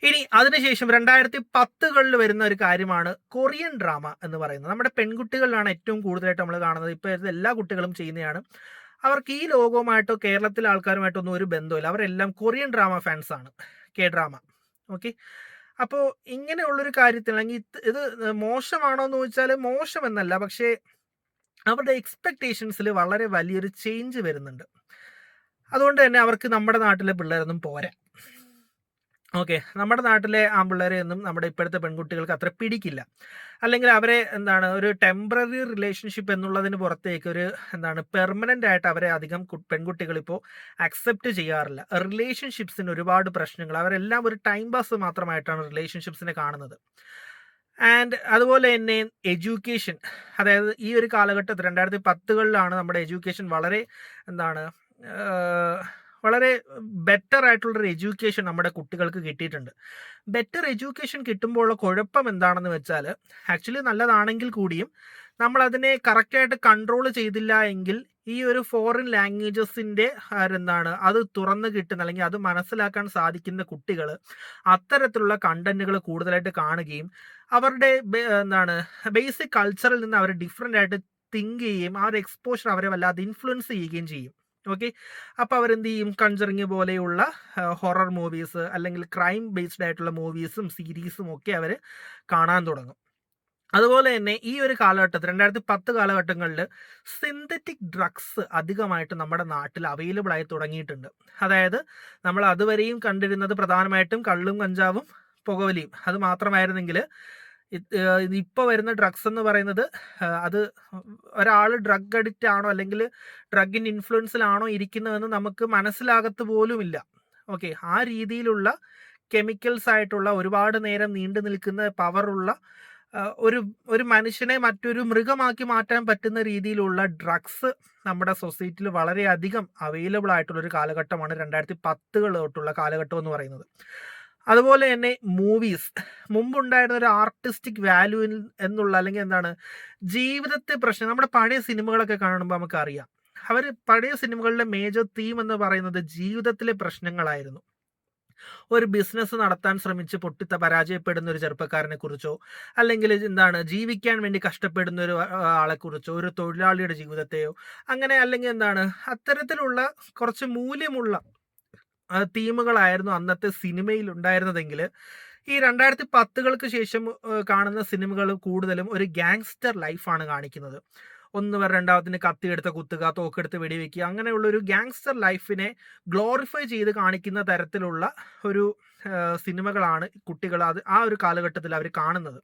ഇനി അതിനുശേഷം 2010കളിൽ വരുന്ന ഒരു കാര്യമാണ് കൊറിയൻ ഡ്രാമ എന്ന് പറയുന്നത്. നമ്മുടെ പെൺകുട്ടികളിലാണ് ഏറ്റവും കൂടുതലായിട്ട് നമ്മൾ കാണുന്നത്. ഇപ്പോൾ എല്ലാ കുട്ടികളും ചെയ്യുന്നതാണ്. അവർക്ക് ഈ ലോകവുമായിട്ടോ കേരളത്തിലെ ആൾക്കാരുമായിട്ടോ ഒന്നും ഒരു ബന്ധമില്ല, അവരെല്ലാം കൊറിയൻ ഡ്രാമ ഫാൻസ് ആണ്, കെ ഡ്രാമ. ഓക്കെ, അപ്പോൾ ഇങ്ങനെയുള്ളൊരു കാര്യത്തിൽ അല്ലെങ്കിൽ ഇത് മോശമാണോ എന്ന് ചോദിച്ചാൽ മോശമെന്നല്ല, പക്ഷേ അവരുടെ എക്സ്പെക്ടേഷൻസിൽ വളരെ വലിയൊരു ചേഞ്ച് വരുന്നുണ്ട്. അതുകൊണ്ട് തന്നെ അവർക്ക് നമ്മുടെ നാട്ടിലെ പിള്ളേരൊന്നും പോരാ. ഓക്കെ, നമ്മുടെ നാട്ടിലെ ആൺപിള്ളേരെ ഒന്നും നമ്മുടെ ഇപ്പോഴത്തെ പെൺകുട്ടികൾക്ക് അത്ര പിടിക്കില്ല, അല്ലെങ്കിൽ അവരെ ഒരു ടെമ്പററി റിലേഷൻഷിപ്പ് എന്നുള്ളതിന് പുറത്തേക്ക് ഒരു പെർമനന്റ് ആയിട്ട് അവരെ അധികം പെൺകുട്ടികൾ ഇപ്പോൾ അക്സെപ്റ്റ് ചെയ്യാറില്ല. റിലേഷൻഷിപ്സിന് ഒരുപാട് പ്രശ്നങ്ങൾ, അവരെല്ലാം ഒരു ടൈം പാസ് മാത്രമായിട്ടാണ് റിലേഷൻഷിപ്സിനെ കാണുന്നത്. ആൻഡ് അതുപോലെ തന്നെ എഡ്യൂക്കേഷൻ, അതായത് ഈ ഒരു കാലഘട്ടത്തിൽ 2010കളിലാണ് നമ്മുടെ എഡ്യൂക്കേഷൻ വളരെ ബെറ്റർ ആയിട്ടുള്ളൊരു എഡ്യൂക്കേഷൻ നമ്മുടെ കുട്ടികൾക്ക് കിട്ടിയിട്ടുണ്ട്. ബെറ്റർ എഡ്യൂക്കേഷൻ കിട്ടുമ്പോഴുള്ള കുഴപ്പം എന്താണെന്ന് വെച്ചാൽ, ആക്ച്വലി നല്ലതാണെങ്കിൽ കൂടിയും നമ്മൾ അതിനെ കറക്റ്റായിട്ട് കൺട്രോൾ ചെയ്തില്ല എങ്കിൽ ഈ ഒരു ഫോറിൻ ലാംഗ്വേജസിൻ്റെ അത് തുറന്നു കിട്ടുന്ന അല്ലെങ്കിൽ അത് മനസ്സിലാക്കാൻ സാധിക്കുന്ന കുട്ടികൾ അത്തരത്തിലുള്ള കണ്ടന്റുകൾ കൂടുതലായിട്ട് കാണുകയും അവരുടെ ബേസിക് കൾച്ചറിൽ നിന്ന് അവർ ഡിഫറെൻ്റ് ആയിട്ട് തിങ്ക് ചെയ്യുകയും ആ ഒരു എക്സ്പോഷർ അവരെ വല്ലാതെ ഇൻഫ്ലുവൻസ് ചെയ്യുകയും ചെയ്യും. ഓക്കെ, അപ്പോൾ അവരെന്ത് ചെയ്യും, കൺജറിങ് പോലെയുള്ള ഹൊറർ മൂവീസ് അല്ലെങ്കിൽ ക്രൈം ബേസ്ഡ് ആയിട്ടുള്ള മൂവീസും സീരീസും ഒക്കെ അവർ കാണാൻ തുടങ്ങും. അതുപോലെ തന്നെ ഈ ഒരു കാലഘട്ടത്തിൽ 2010 കാലഘട്ടങ്ങളിൽ സിന്തറ്റിക് ഡ്രഗ്സ് അധികമായിട്ട് നമ്മുടെ നാട്ടിൽ അവൈലബിൾ ആയി തുടങ്ങിയിട്ടുണ്ട്. അതായത് നമ്മൾ അതുവരെയും കണ്ടിരുന്നത് പ്രധാനമായിട്ടും കള്ളും കഞ്ചാവും പുകവലിയും അത് മാത്രമായിരുന്നെങ്കിൽ ഇപ്പോൾ വരുന്ന ഡ്രഗ്സ് എന്ന് പറയുന്നത് അത് ഒരാൾ ഡ്രഗ് അഡിക്റ്റ് ആണോ അല്ലെങ്കിൽ ഡ്രഗിൻ്റെ ഇൻഫ്ലുവൻസിലാണോ ഇരിക്കുന്നതെന്ന് നമുക്ക് മനസ്സിലാകത്ത് പോലുമില്ല. ഓക്കെ, ആ രീതിയിലുള്ള കെമിക്കൽസ് ആയിട്ടുള്ള ഒരുപാട് നേരം നീണ്ടു നിൽക്കുന്ന പവറുള്ള ഒരു ഒരു മനുഷ്യനെ മറ്റൊരു മൃഗമാക്കി മാറ്റാൻ പറ്റുന്ന രീതിയിലുള്ള ഡ്രഗ്സ് നമ്മുടെ സൊസൈറ്റിയിൽ വളരെയധികം അവൈലബിൾ ആയിട്ടുള്ള ഒരു കാലഘട്ടമാണ് 2010 തൊട്ടുള്ള കാലഘട്ടം എന്ന് പറയുന്നത്. അതുപോലെ തന്നെ മൂവീസ് മുമ്പുണ്ടായിരുന്ന ഒരു ആർട്ടിസ്റ്റിക് വാല്യൂ എന്നുള്ള അല്ലെങ്കിൽ എന്താണ് ജീവിതത്തെ പ്രശ്നം നമ്മുടെ പഴയ സിനിമകളൊക്കെ കാണുമ്പോൾ നമുക്കറിയാം. അവർ പഴയ സിനിമകളിലെ മേജർ തീം എന്ന് പറയുന്നത് ജീവിതത്തിലെ പ്രശ്നങ്ങളായിരുന്നു. ഒരു ബിസിനസ് നടത്താൻ ശ്രമിച്ച് പരാജയപ്പെടുന്ന ഒരു ചെറുപ്പക്കാരനെ കുറിച്ചോ അല്ലെങ്കിൽ എന്താണ് ജീവിക്കാൻ വേണ്ടി കഷ്ടപ്പെടുന്ന ഒരു ആളെ കുറിച്ചോ ഒരു തൊഴിലാളിയുടെ ജീവിതത്തെയോ അങ്ങനെ അല്ലെങ്കിൽ എന്താണ് അത്തരത്തിലുള്ള കുറച്ച് മൂല്യമുള്ള തീമുകളായിരുന്നു അന്നത്തെ സിനിമയിൽ ഉണ്ടായിരുന്നതെങ്കിൽ ഈ 2010കൾക്ക് ശേഷം കാണുന്ന സിനിമകൾ കൂടുതലും ഒരു ഗാങ്സ്റ്റർ ലൈഫാണ് കാണിക്കുന്നത്. ഒന്ന് രണ്ടാമത്തിന് കത്തിയെടുത്ത് കുത്തുക, തോക്കെടുത്ത് വെടിവെക്കുക, അങ്ങനെയുള്ള ഒരു ഗാങ്സ്റ്റർ ലൈഫിനെ ഗ്ലോറിഫൈ ചെയ്ത് കാണിക്കുന്ന തരത്തിലുള്ള ഒരു സിനിമകളാണ് കുട്ടികൾ ആ ഒരു കാലഘട്ടത്തിൽ അവർ കാണുന്നത്.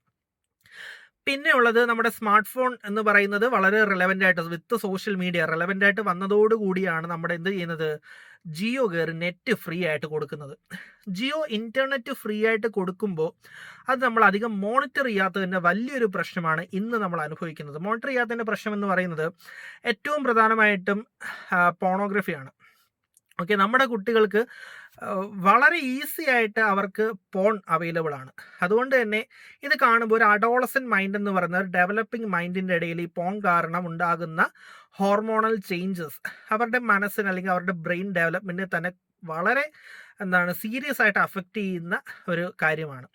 പിന്നെ ഉള്ളത് നമ്മുടെ സ്മാർട്ട് ഫോൺ എന്ന് പറയുന്നത് വളരെ റിലവൻ്റ് ആയിട്ട് വിത്ത് സോഷ്യൽ മീഡിയ റിലവൻ്റ് ആയിട്ട് വന്നതോടുകൂടിയാണ് നമ്മുടെ എന്ത് ചെയ്യുന്നത്, ജിയോ കയറി നെറ്റ് ഫ്രീ ആയിട്ട് കൊടുക്കുന്നത്. ജിയോ ഇൻ്റർനെറ്റ് ഫ്രീ ആയിട്ട് കൊടുക്കുമ്പോൾ അത് നമ്മൾ അധികം മോണിറ്റർ ചെയ്യാത്തതിൻ്റെ വലിയൊരു പ്രശ്നമാണ് ഇന്ന് നമ്മൾ അനുഭവിക്കുന്നത്. മോണിറ്റർ ചെയ്യാത്തതിൻ്റെ പ്രശ്നം എന്ന് പറയുന്നത് ഏറ്റവും പ്രധാനമായിട്ടും പോണോഗ്രഫിയാണ്. ഓക്കെ, നമ്മുടെ കുട്ടികൾക്ക് വളരെ ഈസി ആയിട്ട് അവർക്ക് പോൺ അവൈലബിൾ ആണ്. അതുകൊണ്ട് തന്നെ ഇത് കാണുമ്പോൾ ഒരു അഡോളസെന്റ് മൈൻഡ് എന്ന് പറയുന്ന ഒരു ഡെവലപ്പിംഗ് മൈൻഡിൻ്റെ ഇടയിൽ ഈ പോൺ കാരണം ഉണ്ടാകുന്ന ഹോർമോണൽ ചേഞ്ചസ് അവരുടെ മനസ്സിന് അല്ലെങ്കിൽ അവരുടെ ബ്രെയിൻ ഡെവലപ്മെൻറ്റിനെ തന്നെ വളരെ സീരിയസ് ആയിട്ട് അഫക്റ്റ് ചെയ്യുന്ന ഒരു കാര്യമാണ്.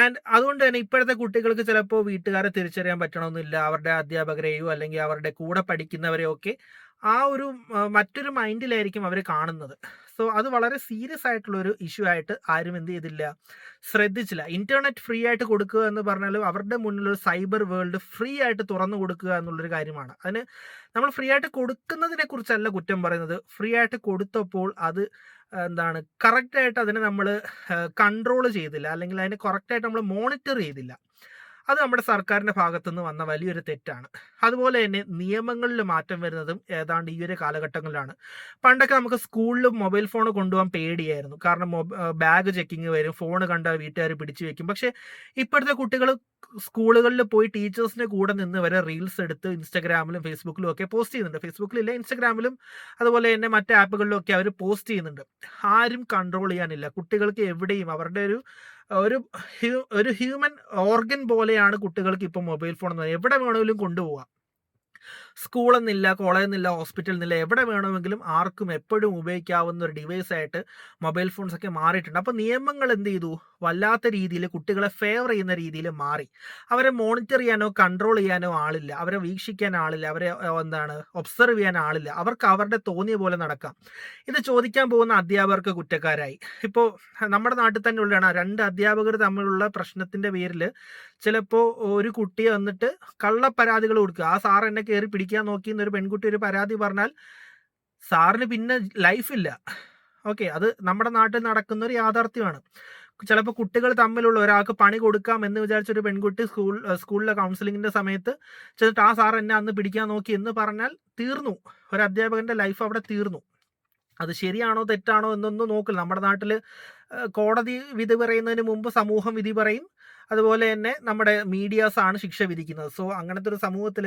ആൻഡ് അതുകൊണ്ട് തന്നെ ഇപ്പോഴത്തെ കുട്ടികൾക്ക് ചിലപ്പോൾ വീട്ടുകാരെ തിരിച്ചറിയാൻ പറ്റണമെന്നില്ല. അവരുടെ അധ്യാപകരെയോ അല്ലെങ്കിൽ അവരുടെ കൂടെ പഠിക്കുന്നവരെയോ ഒക്കെ ആ ഒരു മറ്റൊരു മൈൻഡിലായിരിക്കും അവർ കാണുന്നത്. സോ അത് വളരെ സീരിയസ് ആയിട്ടുള്ളൊരു ഇഷ്യൂ ആയിട്ട് ആരും എന്ത് ചെയ്തില്ല, ശ്രദ്ധിച്ചില്ല. ഇൻ്റർനെറ്റ് ഫ്രീ ആയിട്ട് കൊടുക്കുക എന്ന് പറഞ്ഞാലും അവരുടെ മുന്നിലൊരു സൈബർ വേൾഡ് ഫ്രീ ആയിട്ട് തുറന്നു കൊടുക്കുക എന്നുള്ളൊരു കാര്യമാണ്. അതിന് നമ്മൾ ഫ്രീ ആയിട്ട് കൊടുക്കുന്നതിനെ കുറിച്ചല്ല കുറ്റം പറയുന്നത്. ഫ്രീ ആയിട്ട് കൊടുത്തപ്പോൾ അത് കറക്റ്റായിട്ട് അതിനെ നമ്മൾ കൺട്രോൾ ചെയ്തില്ല അല്ലെങ്കിൽ അതിനെ കറക്റ്റായിട്ട് നമ്മൾ മോണിറ്റർ ചെയ്തില്ല. അത് നമ്മുടെ സർക്കാരിൻ്റെ ഭാഗത്തുനിന്ന് വന്ന വലിയൊരു തെറ്റാണ്. അതുപോലെ തന്നെ നിയമങ്ങളിൽ മാറ്റം വരുന്നതും ഏതാണ്ട് ഈ ഒരു കാലഘട്ടങ്ങളിലാണ്. പണ്ടൊക്കെ നമുക്ക് സ്കൂളിൽ മൊബൈൽ ഫോൺ കൊണ്ടുപോകാൻ പേടിയായിരുന്നു. കാരണം ബാഗ് ചെക്കിങ് വരും, ഫോൺ കണ്ടാൽ വീട്ടുകാർ പിടിച്ചു വെക്കും. പക്ഷേ ഇപ്പോഴത്തെ കുട്ടികൾ സ്കൂളുകളിൽ പോയി ടീച്ചേഴ്സിൻ്റെ കൂടെ നിന്ന് വരെ റീൽസ് എടുത്ത് ഇൻസ്റ്റാഗ്രാമിലും ഫേസ്ബുക്കിലും ഒക്കെ പോസ്റ്റ് ചെയ്യുന്നുണ്ട്. ഫേസ്ബുക്കിലില്ല, ഇൻസ്റ്റാഗ്രാമിലും അതുപോലെ തന്നെ മറ്റ് ആപ്പുകളിലും ഒക്കെ അവർ പോസ്റ്റ് ചെയ്യുന്നുണ്ട്. ആരും കൺട്രോൾ ചെയ്യാനില്ല. കുട്ടികൾക്ക് എവിടെയും അവരുടെ ഒരു ഹ്യൂമൻ ഓർഗൻ പോലെയാണ് കുട്ടികൾക്ക് ഇപ്പോൾ മൊബൈൽ ഫോൺ എന്ന് പറയുന്നത്. എവിടെ വേണമെങ്കിലും കൊണ്ടുപോകാം. സ്കൂളെന്നില്ല, കോളേജെന്നില്ല, ഹോസ്പിറ്റലെന്നില്ല, എവിടെ വേണമെങ്കിലും ആർക്കും എപ്പോഴും ഉപയോഗിക്കാവുന്ന ഒരു ഡിവൈസ് ആയിട്ട് മൊബൈൽ ഫോൺസ് ഒക്കെ മാറിയിട്ടുണ്ട്. അപ്പോൾ നിയമങ്ങൾ എന്ത് ചെയ്തു, വല്ലാത്ത രീതിയിൽ കുട്ടികളെ ഫേവർ ചെയ്യുന്ന രീതിയിൽ മാറി. അവരെ മോണിറ്റർ ചെയ്യാനോ കൺട്രോൾ ചെയ്യാനോ ആളില്ല, അവരെ വീക്ഷിക്കാൻ ആളില്ല, അവരെ ഒബ്സർവ് ചെയ്യാൻ ആളില്ല. അവർക്ക് അവരുടെ തോന്നിയ പോലെ നടക്കാം. ഇത് ചോദിക്കാൻ പോകുന്ന അധ്യാപകർക്ക് കുറ്റക്കാരായി. ഇപ്പോൾ നമ്മുടെ നാട്ടിൽ തന്നെ ഉള്ളതാണ് 2 അധ്യാപകർ തമ്മിലുള്ള പ്രശ്നത്തിൻ്റെ പേരിൽ ചിലപ്പോൾ ഒരു കുട്ടിയെ വന്നിട്ട് കള്ളപ്പരാതികൾ കൊടുക്കുക. ആ സാർ എന്നെ കയറി പിടിക്കാൻ നോക്കി എന്നൊരു പെൺകുട്ടി ഒരു പരാതി പറഞ്ഞാൽ സാറിന് പിന്നെ ലൈഫില്ല. ഓക്കെ, അത് നമ്മുടെ നാട്ടിൽ നടക്കുന്ന ഒരു യാഥാർത്ഥ്യമാണ്. ചിലപ്പോൾ കുട്ടികൾ തമ്മിലുള്ള ഒരാൾക്ക് പണി കൊടുക്കാം എന്ന് വിചാരിച്ചൊരു പെൺകുട്ടി സ്കൂളിലെ കൗൺസിലിങ്ങിൻ്റെ സമയത്ത് ചെന്നിട്ട് ആ സാർ എന്നെ അന്ന് പിടിക്കാൻ നോക്കി എന്ന് പറഞ്ഞാൽ തീർന്നു. ഒരു അധ്യാപകൻ്റെ ലൈഫ് അവിടെ തീർന്നു. അത് ശരിയാണോ തെറ്റാണോ എന്നൊന്നും നോക്കില്ല. നമ്മുടെ നാട്ടിൽ കോടതി വിധി പറയുന്നതിന് മുമ്പ് സമൂഹം വിധി പറയും. അതുപോലെ തന്നെ നമ്മുടെ മീഡിയാസാണ് ശിക്ഷ വിധിക്കുന്നത്. സോ അങ്ങനത്തെ ഒരു സമൂഹത്തിൽ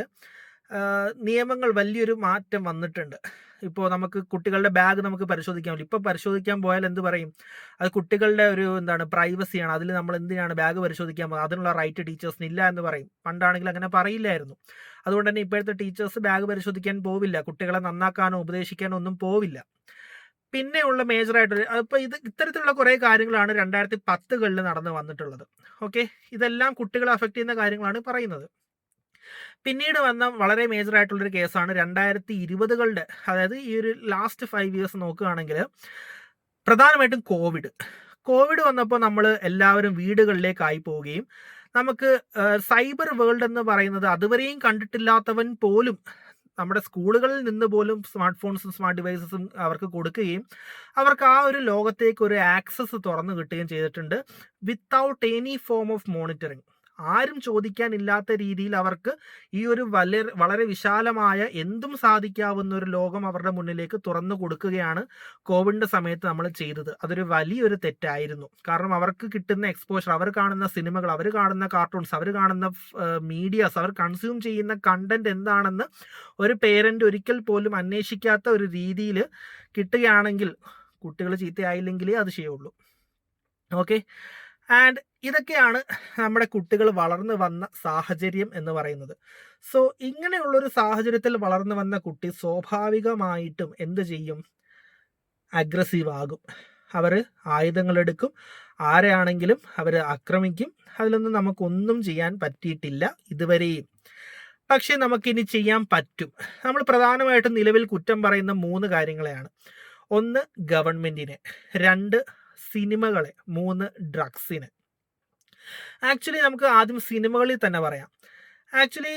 നിയമങ്ങൾ വലിയൊരു മാറ്റം വന്നിട്ടുണ്ട്. ഇപ്പോൾ നമുക്ക് കുട്ടികളുടെ ബാഗ് നമുക്ക് പരിശോധിക്കാൻ പറ്റും. ഇപ്പോൾ പരിശോധിക്കാൻ പോയാൽ എന്ത് പറയും, അത് കുട്ടികളുടെ ഒരു പ്രൈവസിയാണ്, അതിൽ നമ്മൾ എന്തിനാണ് ബാഗ് പരിശോധിക്കാൻ പോകുന്നത്, അതിനുള്ള റൈറ്റ് ടീച്ചേഴ്സിന് ഇല്ല എന്ന് പറയും. പണ്ടാണെങ്കിൽ അങ്ങനെ പറയില്ലായിരുന്നു. അതുകൊണ്ട് തന്നെ ഇപ്പോഴത്തെ ടീച്ചേഴ്സ് ബാഗ് പരിശോധിക്കാൻ പോവില്ല, കുട്ടികളെ നന്നാക്കാനോ ഉപദേശിക്കാനോ ഒന്നും പോവില്ല. പിന്നെയുള്ള മേജറായിട്ട് അപ്പോൾ ഇത്തരത്തിലുള്ള കുറേ കാര്യങ്ങളാണ് 2010കളിൽ നടന്ന് വന്നിട്ടുള്ളത്. ഓക്കെ, ഇതെല്ലാം കുട്ടികളെ അഫക്റ്റ് ചെയ്യുന്ന കാര്യങ്ങളാണ് പറയുന്നത്. പിന്നീട് വന്ന വളരെ മേജറായിട്ടുള്ളൊരു കേസാണ് 2020കളുടെ, അതായത് ഈ ഒരു ലാസ്റ്റ് 5 ഇയേഴ്സ് നോക്കുകയാണെങ്കിൽ പ്രധാനമായിട്ടും കോവിഡ് വന്നപ്പോൾ നമ്മൾ എല്ലാവരും വീടുകളിലേക്കായി പോവുകയും നമുക്ക് സൈബർ വേൾഡ് എന്ന് പറയുന്നത് അതുവരെയും കണ്ടിട്ടില്ലാത്തവൻ പോലും നമ്മുടെ സ്കൂളുകളിൽ നിന്ന് പോലും സ്മാർട്ട് ഫോൺസും സ്മാർട്ട് ഡിവൈസസും അവർക്ക് കൊടുക്കുകയും അവർക്ക് ആ ഒരു ലോകത്തേക്ക് ഒരു ആക്സസ് തുറന്നു കിട്ടുകയും ചെയ്തിട്ടുണ്ട് without any form of monitoring. ആരും ചോദിക്കാനില്ലാത്ത രീതിയിൽ അവർക്ക് ഈ ഒരു വളരെ വിശാലമായ എന്തും സാധിക്കാവുന്ന ഒരു ലോകം അവരുടെ മുന്നിലേക്ക് തുറന്നു കൊടുക്കുകയാണ് കോവിഡിന്റെ സമയത്ത് നമ്മൾ ചെയ്തത്. അതൊരു വലിയൊരു തെറ്റായിരുന്നു. കാരണം അവർക്ക് കിട്ടുന്ന എക്സ്പോഷർ, അവർ കാണുന്ന സിനിമകൾ, അവർ കാണുന്ന കാർട്ടൂൺസ്, അവർ കാണുന്ന മീഡിയാസ്, അവർ കൺസ്യൂം ചെയ്യുന്ന കണ്ടന്റ് എന്താണെന്ന് ഒരു പേരന്റ് ഒരിക്കൽ പോലും അന്വേഷിക്കാത്ത ഒരു രീതിയിൽ കിട്ടുകയാണെങ്കിൽ കുട്ടികൾ ചീത്തയായില്ലെങ്കിലേ അത് ചെയ്യുള്ളൂ. ഓക്കെ, ആൻഡ് ഇതൊക്കെയാണ് നമ്മുടെ കുട്ടികൾ വളർന്നു വന്ന സാഹചര്യം എന്ന് പറയുന്നത്. സോ ഇങ്ങനെയുള്ളൊരു സാഹചര്യത്തിൽ വളർന്നു വന്ന കുട്ടി സ്വാഭാവികമായിട്ടും എന്ത് ചെയ്യും? അഗ്രസീവ് ആകും. അവർ ആയുധങ്ങളെടുക്കും, ആരെയാണെങ്കിലും അവർ ആക്രമിക്കും. അതിലൊന്നും നമുക്കൊന്നും ചെയ്യാൻ പറ്റിയിട്ടില്ല ഇതുവരെയും. പക്ഷെ നമുക്കിനി ചെയ്യാൻ പറ്റും. നമ്മൾ പ്രധാനമായിട്ടും നിലവിൽ കുറ്റം പറയുന്ന 3 കാര്യങ്ങളെയാണ്. 1 ഗവൺമെന്റിനെ, 2 സിനിമകളെ, 3 ഡ്രഗ്സിനെ. ആക്ച്വലി നമുക്ക് ആദ്യം സിനിമകളിൽ തന്നെ പറയാം. ആക്ച്വലി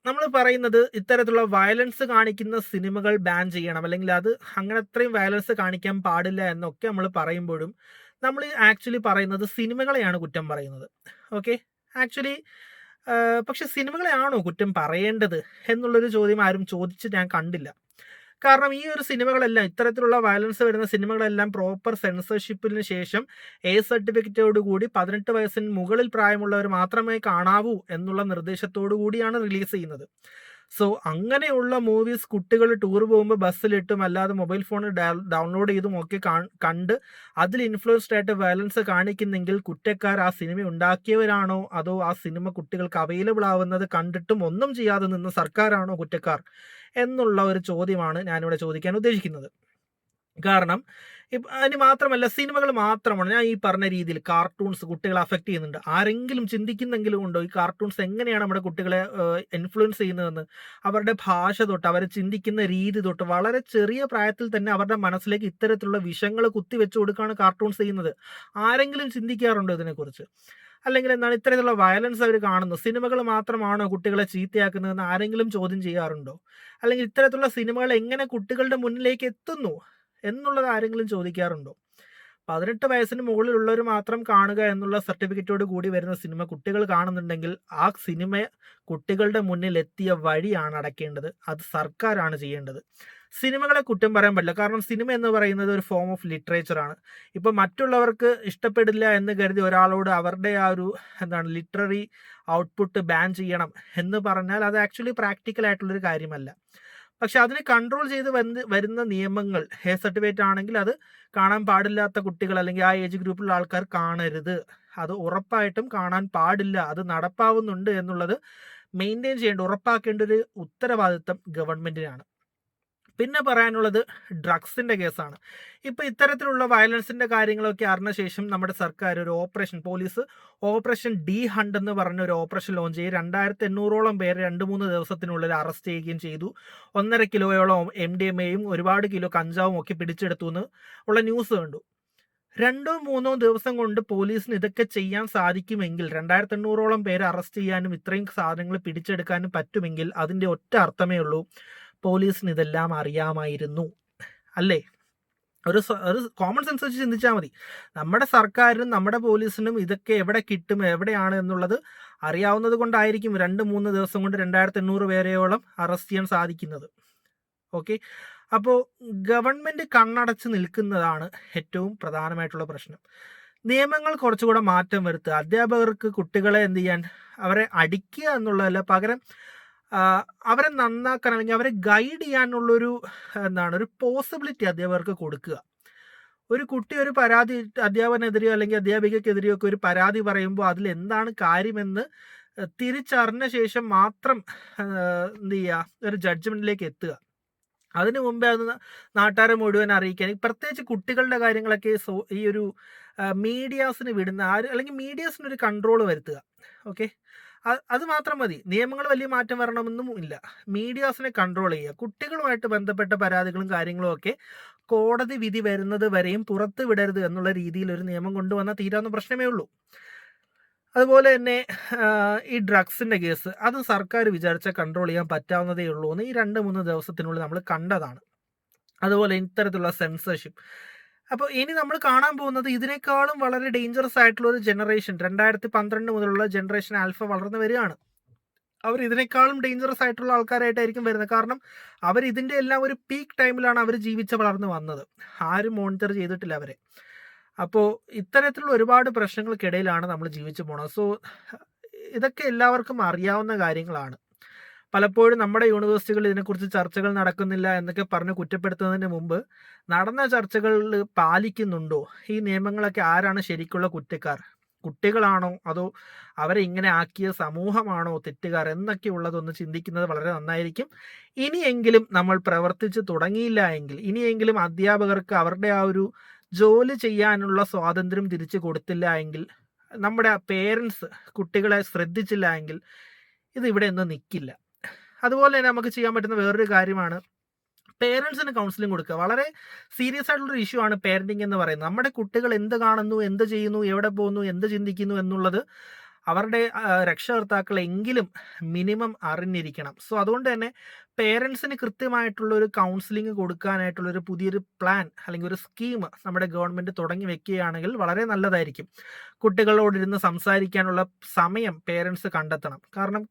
നമ്മൾ പറയുന്നത് ഇത്തരത്തിലുള്ള വയലൻസ് കാണിക്കുന്ന സിനിമകൾ ബാൻ ചെയ്യണം, അല്ലെങ്കിൽ അത് അങ്ങനെ അത്രയും വയലൻസ് കാണിക്കാൻ പാടില്ല എന്നൊക്കെ നമ്മൾ പറയുമ്പോഴും നമ്മൾ ആക്ച്വലി പറയുന്നത് സിനിമകളെയാണ് കുറ്റം പറയുന്നത്. ഓക്കെ, ആക്ച്വലി പക്ഷെ സിനിമകളെയാണോ കുറ്റം പറയേണ്ടത് എന്നുള്ളൊരു ചോദ്യം ആരും ചോദിച്ച് ഞാൻ കണ്ടില്ല. കാരണം ഈ ഒരു സിനിമകളെല്ലാം, ഇത്തരത്തിലുള്ള വയലൻസ് വരുന്ന സിനിമകളെല്ലാം പ്രോപ്പർ സെൻസർഷിപ്പിന് ശേഷം സർട്ടിഫിക്കറ്റോട് കൂടി 18 വയസ്സിന് മുകളിൽ പ്രായമുള്ളവർ മാത്രമേ കാണാവൂ എന്നുള്ള നിർദ്ദേശത്തോടു കൂടിയാണ് റിലീസ് ചെയ്യുന്നത്. സോ അങ്ങനെയുള്ള മൂവീസ് കുട്ടികൾ ടൂർ പോകുമ്പോൾ ബസ്സിലിട്ടും അല്ലാതെ മൊബൈൽ ഫോണിൽ ഡൗൺലോഡ് ചെയ്തും ഒക്കെ കണ്ട് അതിൽ ഇൻഫ്ലുവൻസ്ഡ് ആയിട്ട് വയലൻസ് കാണിക്കുന്നെങ്കിൽ കുറ്റക്കാർ ആ സിനിമ ഉണ്ടാക്കിയവരാണോ, അതോ ആ സിനിമ കുട്ടികൾക്ക് അവൈലബിൾ ആവുന്നത് കണ്ടിട്ടും ഒന്നും ചെയ്യാതെ നിന്ന് സർക്കാരാണോ കുറ്റക്കാർ എന്നുള്ള ഒരു ചോദ്യമാണ് ഞാനിവിടെ ചോദിക്കാൻ ഉദ്ദേശിക്കുന്നത്. കാരണം അതിന് മാത്രമല്ല, സിനിമകൾ മാത്രമാണ് ഞാൻ ഈ പറഞ്ഞ രീതിയിൽ കാർട്ടൂൺസ് കുട്ടികളെ അഫക്റ്റ് ചെയ്യുന്നുണ്ട്. ആരെങ്കിലും ചിന്തിക്കുന്നെങ്കിലും ഉണ്ടോ ഈ കാർട്ടൂൺസ് എങ്ങനെയാണ് നമ്മുടെ കുട്ടികളെ ഇൻഫ്ലുവൻസ് ചെയ്യുന്നതെന്ന്? അവരുടെ ഭാഷ തൊട്ട് അവർ ചിന്തിക്കുന്ന രീതി തൊട്ട് വളരെ ചെറിയ പ്രായത്തിൽ തന്നെ അവരുടെ മനസ്സിലേക്ക് ഇത്തരത്തിലുള്ള വിഷങ്ങൾ കുത്തിവെച്ചു കൊടുക്കുകയാണ് കാർട്ടൂൺസ് ചെയ്യുന്നത്. ആരെങ്കിലും ചിന്തിക്കാറുണ്ടോ ഇതിനെക്കുറിച്ച്? അല്ലെങ്കിൽ എന്താണ് ഇത്തരത്തിലുള്ള വയലൻസ് അവർ കാണുന്നു? സിനിമകൾ മാത്രമാണോ കുട്ടികളെ ചീത്തയാക്കുന്നതെന്ന് ആരെങ്കിലും ചോദ്യം ചെയ്യാറുണ്ടോ? അല്ലെങ്കിൽ ഇത്തരത്തിലുള്ള സിനിമകൾ എങ്ങനെ കുട്ടികളുടെ മുന്നിലേക്ക് എത്തുന്നു എന്നുള്ളത് ആരെങ്കിലും ചോദിക്കാറുണ്ടോ? 18 വയസ്സിന് മുകളിലുള്ളവർ മാത്രം കാണുക എന്നുള്ള സർട്ടിഫിക്കറ്റോട് കൂടി വരുന്ന സിനിമ കുട്ടികൾ കാണുന്നുണ്ടെങ്കിൽ ആ സിനിമ കുട്ടികളുടെ മുന്നിൽ എത്തിയ വഴിയാണ് അടയ്ക്കേണ്ടത്. അത് സർക്കാരാണ് ചെയ്യേണ്ടത്. സിനിമകളെ കുറ്റം പറയാൻ പറ്റില്ല. കാരണം സിനിമ എന്ന് പറയുന്നത് ഒരു ഫോം ഓഫ് ലിറ്ററേച്ചർ ആണ്. ഇപ്പം മറ്റുള്ളവർക്ക് ഇഷ്ടപ്പെടില്ല എന്ന് കരുതി ഒരാളോട് അവരുടെ ആ ഒരു ലിറ്റററി ഔട്ട്പുട്ട് ബാൻ ചെയ്യണം എന്ന് പറഞ്ഞാൽ അത് ആക്ച്വലി പ്രാക്ടിക്കൽ ആയിട്ടുള്ളൊരു കാര്യമല്ല. പക്ഷെ അതിന് കൺട്രോൾ ചെയ്ത് വരുന്ന നിയമങ്ങൾ, സർട്ടിഫിക്കറ്റ് ആണെങ്കിൽ അത് കാണാൻ പാടില്ലാത്ത കുട്ടികൾ അല്ലെങ്കിൽ ആ ഏജ് ഗ്രൂപ്പിലുള്ള ആൾക്കാർ കാണരുത്. അത് ഉറപ്പായിട്ടും കാണാൻ പാടില്ല. അത് നടപ്പാവുന്നുണ്ട് എന്നുള്ളത് മെയിൻറ്റെയിൻ ചെയ്യേണ്ട, ഉറപ്പാക്കേണ്ട ഒരു ഉത്തരവാദിത്തം ഗവൺമെന്റിനാണ്. പിന്നെ പറയാനുള്ളത് ഡ്രഗ്സിന്റെ കേസാണ്. ഇപ്പൊ ഇത്തരത്തിലുള്ള വയലൻസിന്റെ കാര്യങ്ങളൊക്കെ അറിഞ്ഞ ശേഷം നമ്മുടെ സർക്കാർ ഒരു പോലീസ് ഓപ്പറേഷൻ ഡി ഹണ്ട് എന്ന് പറഞ്ഞ ഒരു ഓപ്പറേഷൻ ലോഞ്ച് ചെയ്ത് 2800ഓളം പേരെ 2-3 ദിവസത്തിനുള്ളിൽ അറസ്റ്റ് ചെയ്യുകയും ചെയ്തു. 1.5 കിലോയോളം MDMAയും ഒരുപാട് കിലോ കഞ്ചാവും ഒക്കെ പിടിച്ചെടുത്തു എന്ന് ഉള്ള ന്യൂസ് കണ്ടു. 2-3 ദിവസം കൊണ്ട് പോലീസിന് ഇതൊക്കെ ചെയ്യാൻ സാധിക്കുമെങ്കിൽ, 2800ഓളം പേരെ അറസ്റ്റ് ചെയ്യാനും ഇത്രയും സാധനങ്ങൾ പിടിച്ചെടുക്കാനും പറ്റുമെങ്കിൽ അതിന്റെ ഒറ്റ അർത്ഥമേ ഉള്ളൂ, പോലീസിന് ഇതെല്ലാം അറിയാമായിരുന്നു. അല്ലേ? ഒരു കോമൺ സെൻസ് വെച്ച് ചിന്തിച്ചാൽ മതി. നമ്മുടെ സർക്കാരിനും നമ്മുടെ പോലീസിനും ഇതൊക്കെ എവിടെ കിട്ടും, എവിടെയാണ് എന്നുള്ളത് അറിയാവുന്നത് കൊണ്ടായിരിക്കും 2-3 ദിവസം കൊണ്ട് 2800 പേരെയോളം അറസ്റ്റ് ചെയ്യാൻ സാധിക്കുന്നത്. ഓക്കെ, അപ്പോൾ ഗവൺമെന്റ് കണ്ണടച്ച് നിൽക്കുന്നതാണ് ഏറ്റവും പ്രധാനമായിട്ടുള്ള പ്രശ്നം. നിയമങ്ങൾ കുറച്ചുകൂടെ മാറ്റം വരുത്തുക. അധ്യാപകർക്ക് കുട്ടികളെ എന്ത് ചെയ്യാൻ, അവരെ അടിക്കുക എന്നുള്ളതല്ല, പകരം അവരെ നന്നാക്കാൻ അല്ലെങ്കിൽ അവരെ ഗൈഡ് ചെയ്യാനുള്ളൊരു ഒരു പോസിബിലിറ്റി അധ്യാപകർക്ക് കൊടുക്കുക. ഒരു കുട്ടി ഒരു പരാതി അധ്യാപകനെതിരെയോ അല്ലെങ്കിൽ അധ്യാപികക്കെതിരെയോ ഒക്കെ ഒരു പരാതി പറയുമ്പോൾ അതിൽ എന്താണ് കാര്യമെന്ന് തിരിച്ചറിഞ്ഞ ശേഷം മാത്രം എന്ത് ചെയ്യുക, ഒരു ജഡ്ജ്മെന്റിലേക്ക് എത്തുക. അതിനു മുമ്പേ അത് നാട്ടുകാരെ മുഴുവൻ അറിയിക്കാൻ, പ്രത്യേകിച്ച് കുട്ടികളുടെ കാര്യങ്ങളൊക്കെ ഈ ഒരു മീഡിയാസിന് വിടുന്ന അല്ലെങ്കിൽ മീഡിയാസിനൊരു കൺട്രോൾ വരുത്തുക. ഓക്കെ, അത് മാത്രം മതി. നിയമങ്ങൾ വലിയ മാറ്റം വരണമെന്നും ഇല്ല. മീഡിയാസിനെ കൺട്രോൾ ചെയ്യുക. കുട്ടികളുമായിട്ട് ബന്ധപ്പെട്ട പരാതികളും കാര്യങ്ങളും ഒക്കെ കോടതി വിധി വരുന്നത് വരെയും പുറത്ത് വിടരുത് എന്നുള്ള രീതിയിൽ ഒരു നിയമം കൊണ്ടുവന്നാൽ തീരാവുന്ന പ്രശ്നമേ ഉള്ളൂ. അതുപോലെ തന്നെ ഈ ഡ്രഗ്സിൻ്റെ കേസ് അത് സർക്കാർ വിചാരിച്ചാൽ കൺട്രോൾ ചെയ്യാൻ പറ്റാവുന്നതേ ഉള്ളൂ എന്ന് ഈ 2-3 ദിവസത്തിനുള്ളിൽ നമ്മൾ കണ്ടതാണ്. അതുപോലെ ഇത്തരത്തിലുള്ള സെൻസർഷിപ്പ്. അപ്പോൾ ഇനി നമ്മൾ കാണാൻ പോകുന്നത് ഇതിനേക്കാളും വളരെ ഡേഞ്ചറസ് ആയിട്ടുള്ള ഒരു ജനറേഷൻ 2012 മുതലുള്ള ജനറേഷൻ ആൽഫ വളർന്നു വരികയാണ്. അവർ ഇതിനേക്കാളും ഡേഞ്ചറസ് ആയിട്ടുള്ള ആൾക്കാരായിട്ടായിരിക്കും വരുന്നത്. കാരണം അവർ ഇതിൻ്റെ എല്ലാം ഒരു പീക്ക് ടൈമിലാണ് അവർ ജീവിച്ച് വളർന്നു വന്നത്. ആരും മോണിറ്റർ ചെയ്തിട്ടില്ല അവരെ. അപ്പോൾ ഇത്തരത്തിലുള്ള ഒരുപാട് പ്രശ്നങ്ങൾക്കിടയിലാണ് നമ്മൾ ജീവിച്ചു പോണത്. സോ ഇതൊക്കെ എല്ലാവർക്കും അറിയാവുന്ന കാര്യങ്ങളാണ്. പലപ്പോഴും നമ്മുടെ യൂണിവേഴ്സിറ്റികളിൽ ഇതിനെക്കുറിച്ച് ചർച്ചകൾ നടക്കുന്നില്ല എന്നൊക്കെ പറഞ്ഞ് കുറ്റപ്പെടുത്തുന്നതിന് മുമ്പ് നടന്ന ചർച്ചകളിൽ പാലിക്കുന്നുണ്ടോ? ഈ നിയമങ്ങളൊക്കെ ആരാണ് ശരിക്കുള്ള കുറ്റക്കാർ? കുട്ടികളാണോ അതോ അവരെ ഇങ്ങനെ ആക്കിയ സമൂഹമാണോ തെറ്റുകാർ എന്നൊക്കെ ഉള്ളതൊന്ന് ചിന്തിക്കുന്നത് വളരെ നന്നായിരിക്കും. ഇനിയെങ്കിലും നമ്മൾ പ്രവർത്തിച്ച് തുടങ്ങിയില്ല എങ്കിൽ, ഇനിയെങ്കിലും അധ്യാപകർക്ക് അവരുടെ ആ ഒരു ജോലി ചെയ്യാനുള്ള സ്വാതന്ത്ര്യം തിരിച്ചു കൊടുത്തില്ല എങ്കിൽ, നമ്മുടെ പേരൻസ് കുട്ടികളെ ശ്രദ്ധിച്ചില്ല എങ്കിൽ ഇത് ഇവിടെ ഒന്നും നിൽക്കില്ല. അതുപോലെ തന്നെ നമുക്ക് ചെയ്യാൻ പറ്റുന്ന വേറൊരു കാര്യമാണ് പേരൻസിന് കൗൺസിലിംഗ് കൊടുക്കുക. വളരെ സീരിയസ് ആയിട്ടുള്ളൊരു ഇഷ്യൂ ആണ് പേരൻറ്റിങ് എന്ന് പറയുന്നത്. നമ്മുടെ കുട്ടികൾ എന്ത് കാണുന്നു, എന്ത് ചെയ്യുന്നു, എവിടെ പോകുന്നു, എന്ത് ചിന്തിക്കുന്നു എന്നുള്ളത് അവരുടെ രക്ഷകർത്താക്കളെങ്കിലും മിനിമം അറിഞ്ഞിരിക്കണം. സോ അതുകൊണ്ട് തന്നെ പേരൻസിന് കൃത്യമായിട്ടുള്ളൊരു കൗൺസിലിംഗ് കൊടുക്കാനായിട്ടുള്ളൊരു പുതിയൊരു പ്ലാൻ അല്ലെങ്കിൽ ഒരു സ്കീം നമ്മുടെ ഗവൺമെൻറ് തുടങ്ങി വെക്കുകയാണെങ്കിൽ വളരെ നല്ലതായിരിക്കും. കുട്ടികളോടിരുന്ന് സംസാരിക്കാനുള്ള സമയം പേരൻസ് കണ്ടെത്തണം. കാരണം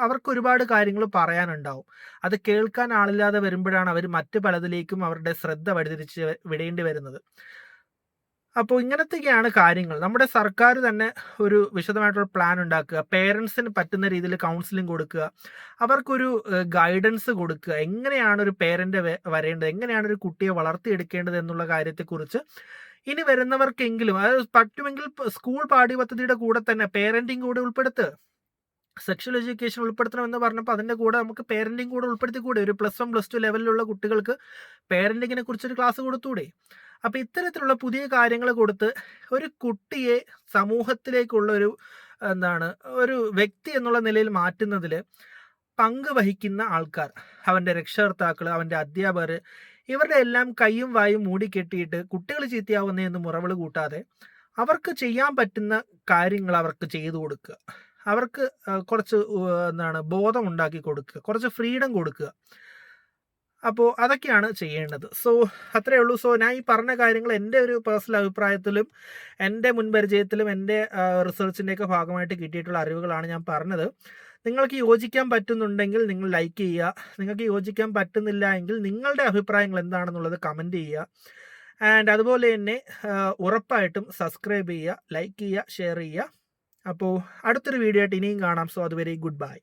അവർക്ക് ഒരുപാട് കാര്യങ്ങൾ പറയാനുണ്ടാവും. അത് കേൾക്കാൻ ആളില്ലാതെ വരുമ്പോഴാണ് അവർ മറ്റു പലതിലേക്കും അവരുടെ ശ്രദ്ധ വഴിതിരിച്ച് വിടേണ്ടി വരുന്നത്. അപ്പോൾ ഇങ്ങനത്തെയൊക്കെയാണ് കാര്യങ്ങൾ. നമ്മുടെ സർക്കാർ തന്നെ ഒരു വിശദമായിട്ടുള്ള പ്ലാൻ ഉണ്ടാക്കുക, പേരൻസിന് പറ്റുന്ന രീതിയിൽ കൗൺസിലിംഗ് കൊടുക്കുക, അവർക്കൊരു ഗൈഡൻസ് കൊടുക്കുക. എങ്ങനെയാണ് ഒരു പേരൻ്റ് വരേണ്ടത്, എങ്ങനെയാണ് ഒരു കുട്ടിയെ വളർത്തിയെടുക്കേണ്ടത് എന്നുള്ള കാര്യത്തെക്കുറിച്ച് ഇനി വരുന്നവർക്കെങ്കിലും, അത് പറ്റുമെങ്കിൽ സ്കൂൾ പാഠ്യപദ്ധതിയുടെ കൂടെ തന്നെ പേരൻറ്റിങ് കൂടെ ഉൾപ്പെടുത്തുക. സെക്ഷൽ എഡ്യൂക്കേഷൻ ഉൾപ്പെടുത്തണമെന്ന് പറഞ്ഞപ്പോൾ അതിൻ്റെ കൂടെ നമുക്ക് പേരൻറ്റിങ് കൂടെ ഉൾപ്പെടുത്തിക്കൂടെ? ഒരു +1 +2 ലെവലിലുള്ള കുട്ടികൾക്ക് പേരൻറ്റിങ്ങിനെ കുറിച്ചൊരു ക്ലാസ് കൊടുത്തൂടെ? അപ്പോൾ ഇത്തരത്തിലുള്ള പുതിയ കാര്യങ്ങൾ കൊടുത്ത് ഒരു കുട്ടിയെ സമൂഹത്തിലേക്കുള്ളൊരു ഒരു വ്യക്തി എന്നുള്ള നിലയിൽ മാറ്റുന്നതിൽ പങ്ക് വഹിക്കുന്ന ആൾക്കാർ, അവൻ്റെ രക്ഷകർത്താക്കൾ, അവൻ്റെ അധ്യാപകർ, ഇവരുടെ എല്ലാം കൈയും വായും മൂടിക്കെട്ടിയിട്ട് കുട്ടികൾ ചീത്തയാവുന്നതെന്ന് മുറവിള് കൂട്ടാതെ അവർക്ക് ചെയ്യാൻ പറ്റുന്ന കാര്യങ്ങൾ അവർക്ക് ചെയ്തു കൊടുക്കുക. അവർക്ക് കുറച്ച് ബോധം ഉണ്ടാക്കി കൊടുക്കുക, കുറച്ച് ഫ്രീഡം കൊടുക്കുക. അപ്പോൾ അതൊക്കെയാണ് ചെയ്യേണ്ടത്. സോ അത്രയേ ഉള്ളൂ. സോ ഞാൻ ഈ പറഞ്ഞ കാര്യങ്ങൾ എൻ്റെ ഒരു പേഴ്സണൽ അഭിപ്രായത്തിലും എൻ്റെ മുൻപരിചയത്തിലും എൻ്റെ റിസർച്ചിൻ്റെയൊക്കെ ഭാഗമായിട്ട് കിട്ടിയിട്ടുള്ള അറിവുകളാണ് ഞാൻ പറഞ്ഞത്. നിങ്ങൾക്ക് യോജിക്കാൻ പറ്റുന്നുണ്ടെങ്കിൽ നിങ്ങൾ ലൈക്ക് ചെയ്യുക. നിങ്ങൾക്ക് യോജിക്കാൻ പറ്റുന്നില്ല എങ്കിൽ നിങ്ങളുടെ അഭിപ്രായങ്ങൾ എന്താണെന്നുള്ളത് കമൻറ്റ് ചെയ്യുക. ആൻഡ് അതുപോലെ തന്നെ ഉറപ്പായിട്ടും സബ്സ്ക്രൈബ് ചെയ്യുക, ലൈക്ക് ചെയ്യുക, ഷെയർ ചെയ്യുക. അപ്പോൾ അടുത്തൊരു വീഡിയോ ആയിട്ട് ഇനിയും കാണാം. സോ അതുവരെ ഗുഡ് ബൈ.